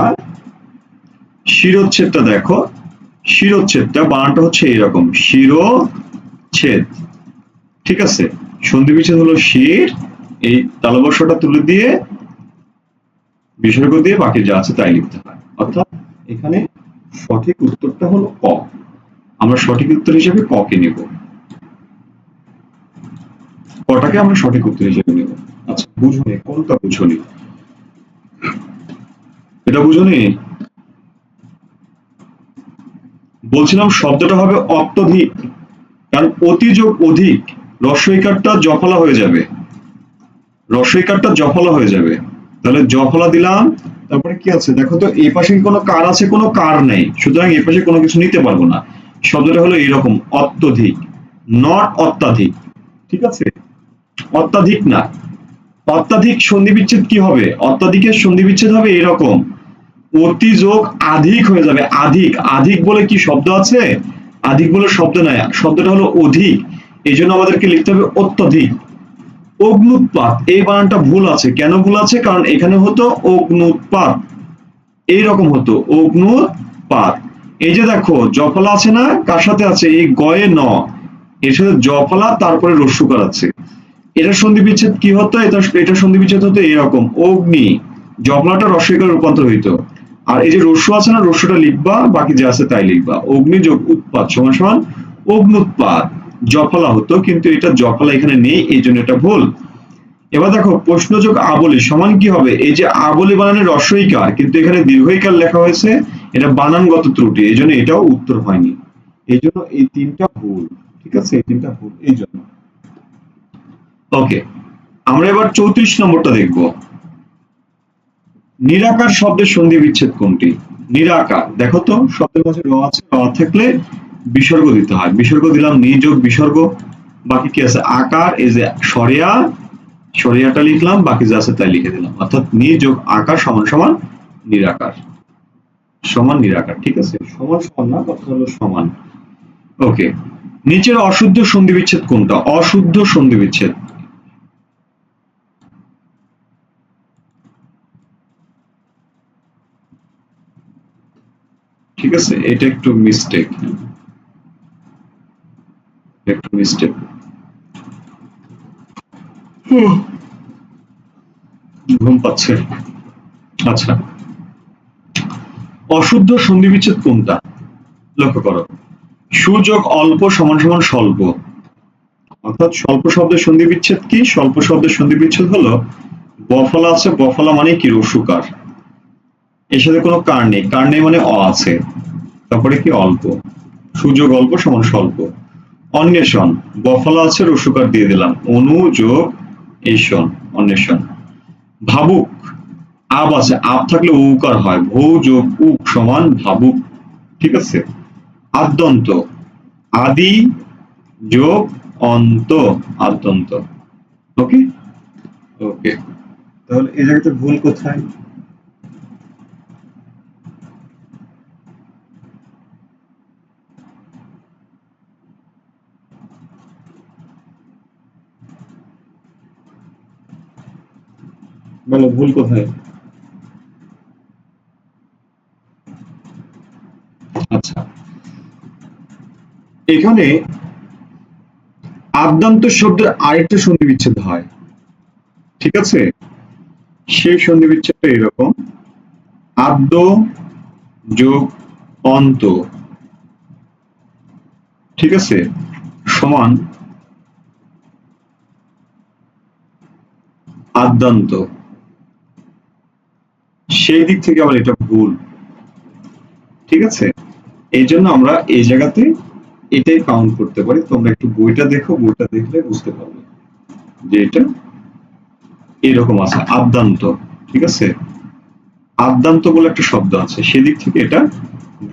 শিরোচ্ছেদটা দেখো, শিরোচ্ছেদটা বানানটা হচ্ছে এরকম, শিরোচ্ছেদ, ঠিক আছে। সন্ধি বিচ্ছেদ হলো শির, এই তালবস্যটা তুলে দিয়ে বিসর্গ দিয়ে বাকি যা আছে তাই লিখতে হয়। অর্থাৎ এখানে সঠিক উত্তরটা হলো ক। আমরা সঠিক উত্তর হিসেবে ক কে নেব, কটাকে আমরা সঠিক উত্তর হিসেবে নেব। আচ্ছা বুঝুনি, কোনটা বুঝুনি, এটা বুঝুনি। বলছিলাম শব্দটা হবে অত্যধিক, কারণ অতি যোগ অধিক, রস্বইকারটা জফলা হয়ে যাবে, রস্বইকারটা জফলা হয়ে যাবে। তাহলে জফলা দিলাম, তারপরে কি আছে দেখো তো, এই পাশে কি কোনো কার আছে? কোনো কার নেই, সুতরাং এই পাশে কোনো কিছু নিতে পারবো না। শব্দটা হলো এরকম, অত্যধিক, নট অত্যাধিক, ঠিক আছে, অত্যাধিক না। অত্যাধিক সন্ধি বিচ্ছেদ কি হবে? অত্যাধিকের সন্ধি বিচ্ছেদ হবে এরকম, অতি যোগ আধিক হয়ে যাবে, আধিক। আধিক বলে কি শব্দ আছে? আধিক বলে শব্দ নাই, শব্দটা হলো অধিক, এই জন্য আমাদেরকে লিখতে হবে অত্যধিক। অগ্নুৎপাত, এই বানানটা ভুল আছে, কেন ভুল আছে? কারণ এখানে হতো অগ্নুৎপাত, এইরকম হতো অগ্নুৎপাত। এই যে দেখো জফলা আছে না, কার সাথে আছে? এই গয়ে ন, এর সাথে জফলা, তারপরে রস্যকার আছে। এটা সন্ধি বিচ্ছেদ কি হতো? এটা সন্ধি বিচ্ছেদ হতো এরকম, অগ্নি, জফলাটা রস্বইকারে রূপান্তর হইতো। আর এই যে রস্য আছে না, রস্যটা লিখবা, বাকি যা আছে তাই লিখবা। অগ্নি যোগ উৎপাত সমান সমান অগ্নুৎপাত, জফলা হতো, কিন্তু এটা জফলা এখানে নেই, এই জন্য এটা ভুল। এবার দেখো প্রশ্নযোগ আবলি সমান কি হবে? এই যে আবলি বানানের রস্বইকার, কিন্তু এখানে দীর্ঘইকার লেখা হয়েছে, এটা বানানগত ত্রুটি, এই জন্য এটাও উত্তর হয়নি। এই জন্য এই তিনটা ভুল, ঠিক আছে, এই তিনটা ভুল এই জন্য। ওকে, আমরা এবার 34 নম্বরটা দেখব। নিরাকার শব্দের সন্ধি বিচ্ছেদ কোনটি? নিরাকার, দেখো তো শব্দের মাঝে র আছে, র থাকলে বিসর্গ দিতে হয়, বিসর্গ দিলাম, নি যোগ বিসর্গ, বাকি কি আছে? আকার, এই যে সরিয়া, সরিয়াটা লিখলাম, বাকি যা আছে তাই লিখে দিলাম। অর্থাৎ নি যোগ আকার সমান সমান নিরাকার, সমান নিরাকার, ঠিক আছে, সমান সমান না, কথা হলো সমান। ওকে, নিচের অশুদ্ধ সন্ধি বিচ্ছেদ কোনটা? অশুদ্ধ সন্ধি বিচ্ছেদ, ঠিক আছে, এটা একটু মিস্টেক, একটু মিস্টেক। ঘুম পাচ্ছে। আচ্ছা, অশুদ্ধ সন্ধি বিচ্ছেদ কোনটা? লক্ষ্য করো, সুযোগ অল্প সমান সমান স্বল্প, অর্থাৎ স্বল্প শব্দের সন্ধি বিচ্ছেদ কি? স্বল্প শব্দের সন্ধি বিচ্ছেদ হলো বফলা আছে, বফলা মানে কি? রস্যকার, এর সাথে কোনো কার নেই, কার নেই মানে অ আছে, তারপরে কি? অল্প, সুযোগ অল্প সমান স্বল্প। অন্বেষণ, বফলা আছে, রস্যকার দিয়ে দিলাম, অনু যোগ এষণ, অন্বেষণ। ভাবুক, আব আছে, আব থাকলে উকার হয়, ভৌ যোগ উক সমান ভাবুক, ঠিক আছে। আদ্যন্ত, আদি যোগ অন্ত, আদ্যন্ত। ওকে, ওকে, তাহলে এই জায়গাতে ভুল কোথায়? বলো ভুল কোথায়? আচ্ছা, এখানে আদ্যান্ত শব্দের আরেকটা সন্ধি বিচ্ছেদ হয়, ঠিক আছে, সেই সন্ধি বিচ্ছেদটা এরকম, আদ্য যোগ অন্ত, ঠিক আছে, সমান আদ্যান্ত। সেই দিক থেকে আবার এটা ভুল, ঠিক আছে, এই জন্য আমরা এই জায়গাতে এটাই কাউন্ট করতে পারি। তোমরা একটু বইটা দেখো, বইটা দেখলে বুঝতে পারবে যে এটা এরকম আছে, আদ্যান্ত, ঠিক আছে, আদ্যান্ত বলে একটা শব্দ আছে, সেদিক থেকে এটা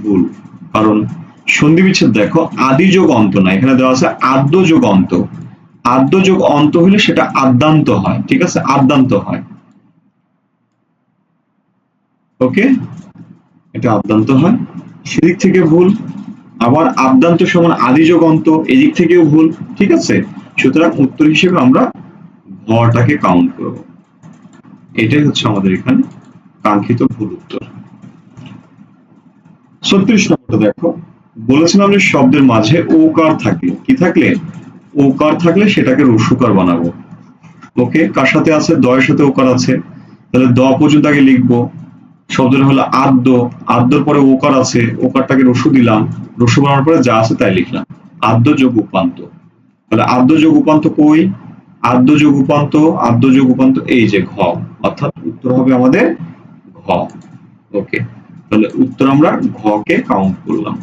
ভুল। কারণ সন্ধি বিচ্ছেদ দেখো, আদি যোগ অন্ত না, এখানে দেওয়া আছে আদ্য যোগ অন্ত, আদ্য যোগ অন্ত হলে সেটা আদ্যান্ত হয়, ঠিক আছে, আদ্যান্ত হয়। ওকে, এটা আদ্যান্ত হয়, সেদিক থেকে ভুল। আবার আদ্যান্ত সমান আদি যোগ অন্ত, এদিক থেকেও ভুল। ঠিক আছে, সুতরাং উত্তর হিসেবে আমরা ঘটাকে কাউন্ট করব। এটাই হচ্ছে আমাদের এখানে কাঙ্ক্ষিত ভুল উত্তর। 36 নম্বরটা দেখো, বলেছিলাম যে শব্দের মাঝে ওকার থাকে, কি থাকলে? ওকার থাকলে সেটাকে রস্যকার বানাবো। ওকে, কার সাথে আছে? দয়ের সাথে ওকার আছে, তাহলে দ পর্যন্ত আগে লিখবো। শব্দটা হলো আদ্য, আদ্যর পরে ওকার আছে, ওকারটাকে রস্যু দিলাম, রস্যু বানানোর পরে যা আছে তাই লিখলাম, আদ্য যোগ উপান্ত। তাহলে আদ্য যোগ উপান্ত কই? আদ্য যোগ উপান্ত, আদ্য যোগ উপান্ত এই যে ঘ, অর্থাৎ উত্তর হবে আমাদের ঘ। ওকে, তাহলে উত্তর আমরা ঘ কে কাউন্ট করলাম।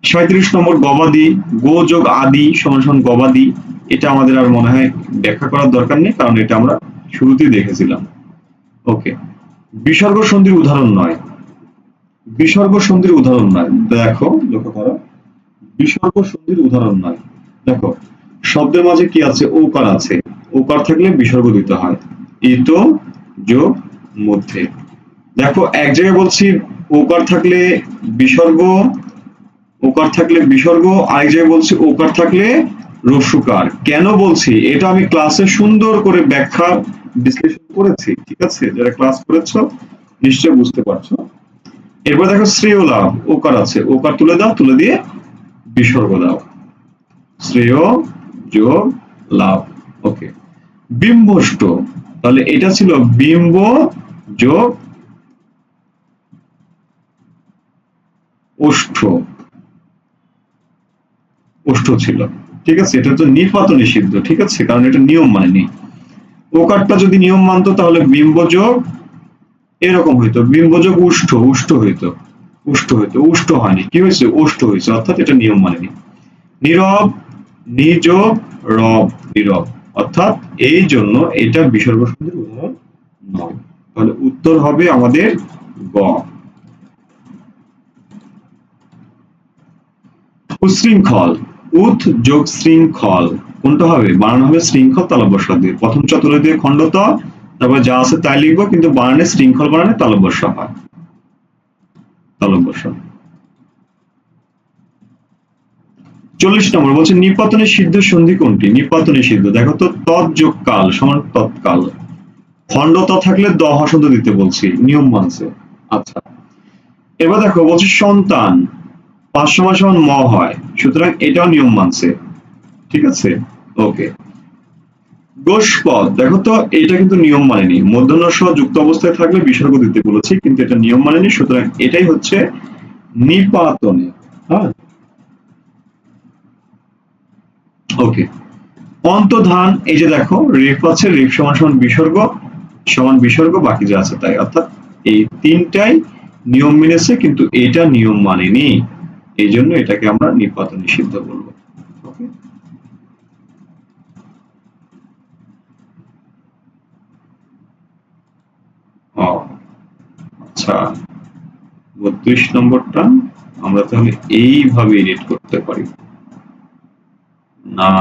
37 নম্বর, গবাদি, গো যোগ আদি সমান সমান গবাদি। এটা আমাদের আর মনে হয় ব্যাখ্যা করার দরকার নেই, কারণ এটা আমরা শুরুতেই দেখেছিলাম। ওকে, বিসর্গ সন্ধির উদাহরণ নয়, বিসর্গ সন্ধির উদাহরণ নয়, দেখো লক্ষ্য করো, বিসর্গ সন্ধির উদাহরণ নয়। দেখো শব্দের মাঝে কি আছে? ওকার আছে, ওকার থাকলে বিসর্গ দিতে হয়, ইত যোগ মধ্যে। দেখো এক জায়গায় বলছি ওকার থাকলে বিসর্গ, ওকার থাকলে বিসর্গ, আরেক জায়গায় বলছি ওকার থাকলে রস্যকার। কেন বলছি এটা আমি ক্লাসে সুন্দর করে ব্যাখ্যা বিশ্লেষণ করেছি। ঠিক আছে, যারা ক্লাস করেছো নিশ্চয় বুঝতে পারছো। এরপর দেখো শ্রেয় লাভ, ওকার আছে, ওকার তুলে দাও, তুলে দিয়ে বিসর্গ দাও, শ্রেয় যোগ লাভ। ওকে, বিম্বষ্ট, তাহলে এটা ছিল বিম্ব যোগ ওষ্ঠ, ওষ্ঠ ছিল। ঠিক আছে, এটা তো নিপাত নিষিদ্ধ। ঠিক আছে, কারণ এটা নিয়ম মানেনি। ওকারটা যদি নিয়ম মানতো তাহলে বিম্ব যোগ এরকম হইতো, বিম্ব যোগ উষ্ঠ, উষ্ঠ হইতো, উষ্ঠ হইতো, উষ্ঠ হয়নি, কি হয়েছে? ওষ্ঠ হয়েছে, অর্থাৎ এটা নিয়ম মানেনি। নীরব, নিযোগ রব, নীরব, অর্থাৎ এই জন্য এটা বিসর্গ সন্ধির উদাহরণ নয়। তাহলে উত্তর হবে আমাদের গ। উচ্ছৃঙ্খল, উৎ যোগ শৃঙ্খল, কোনটা হবে? বানানো হবে শৃঙ্খল তালব্য দিয়ে, প্রথম চতুর্থ দিয়ে খণ্ডত, তারপর যা আছে তাই লিখবো, কিন্তু বানানে শৃঙ্খল, বানানে তালব্য হয়, তালব্য। 40 নম্বর বলছে নিপাতনে সিদ্ধ সন্ধি কোনটি? নিপাতনে সিদ্ধ, দেখো তো তৎ যোগ কাল সমান তৎকাল, খণ্ডত থাকলে দ হসন্ত দিতে বলছি, নিয়ম মানছে। আচ্ছা, এবার দেখো বলছে সন্তান, পাঁচ সময় সমান ম হয়, সুতরাং এটাও নিয়ম মানছে। ঠিক আছে, ওকে। গোষ্পদ, দেখো তো এটা কিন্তু নিয়ম মানেনি, মূর্ধন্য ষ যুক্ত অবস্থায় থাকলে বিসর্গ দিতে বলেছি, কিন্তু এটা নিয়ম মানেনি, সুতরাং এটাই হচ্ছে নিপাতনে। হ্যাঁ, ওকে। অন্তধান, এই যে দেখো রেফ আছে, রেফ সমান সমান বিসর্গ, সমান বিসর্গ, বাকি যা আছে তাই, অর্থাৎ এই তিনটাই নিয়ম মেনেছে, কিন্তু এটা নিয়ম মানেনি, এই জন্য এটাকে আমরা নিপাত নিষিদ্ধ বলবো। ওকে, ও আচ্ছা, 32 নম্বরটা আমরা তাহলে এইভাবে রেড করতে পারি, না।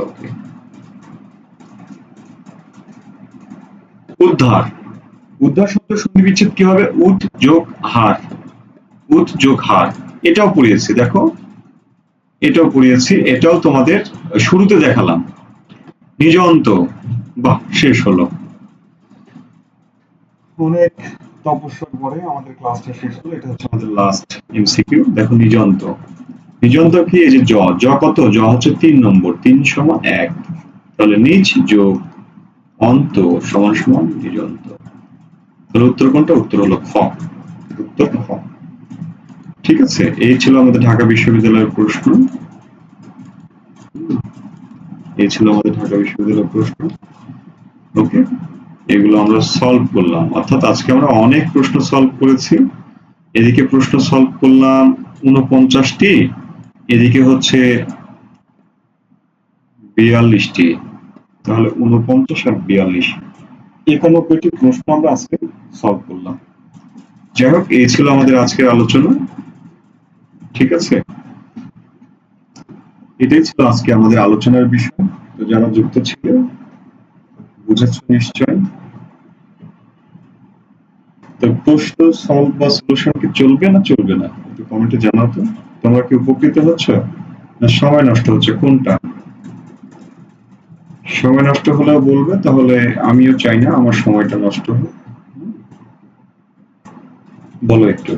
ওকে, উদ্ধার, উদ্ধার শব্দ সন্ধি বিচ্ছেদ কি হবে? উদ যোগ হার, উদ যোগ হার, এটাও পড়িয়েছি, দেখো এটাও পড়িয়েছি, এটাও তোমাদের শুরুতে দেখালাম। নিজন্ত, বাহ, শেষ হলো। অনেক তপস্যার পরে আমাদের ক্লাসটা শেষ হলো, এটা হচ্ছে আমাদের লাস্ট এমসিকিউ। দেখো নিজন্ত, নিজন্ত কি? এই যে জ, জ কত? জ হচ্ছে 3 নম্বর, 3 সমান 1, তাহলে নিজ যোগ অন্ত সমান সমান নিজন্ত। তাহলে উত্তর কোনটা? উত্তর হলো খ, উত্তর খ। ঠিক আছে, এই ছিল আমাদের ঢাকা বিশ্ববিদ্যালয়ের প্রশ্ন, এই ছিল আমাদের ঢাকা বিশ্ববিদ্যালয়ের প্রশ্ন। ওকে, এগুলো আমরা সলভ করলাম, অর্থাৎ আজকে আমরা অনেক প্রশ্ন সলভ করেছি। এদিকে প্রশ্ন সলভ করলাম 49টি, এদিকে হচ্ছে 42টি, তাহলে 49 আর 42, 91টি প্রশ্ন আমরা আজকে সলভ করলাম। যাই হোক, এই ছিল আমাদের আজকের আলোচনা। ঠিক আছে, এটাই ছিল আজকে আমাদের আলোচনার বিষয়। তো যারা যুক্ত ছিল বুঝেছ নিশ্চয়। প্রশ্ন সলভ বা সলিউশন কি চলবে না চলবে না, একটু কমেন্টে জানাও তো। তোমরা কি উপকৃত হচ্ছ না সময় নষ্ট হচ্ছে, কোনটা? সময় নষ্ট হলেও বলবে, তাহলে আমিও চাই না আমার সময়টা নষ্ট হোক। বলো একটু।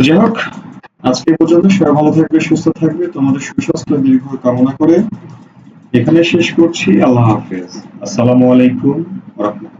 যাই হোক, আজকে এ পর্যন্ত। সবাই ভালো থাকবে, সুস্থ থাকবে, তোমাদের সুস্বাস্থ্য দীর্ঘ কামনা করে এখানে শেষ করছি। আল্লাহ হাফেজ। আসসালামু আলাইকুম ওয়া রাহমাতুল্লাহ।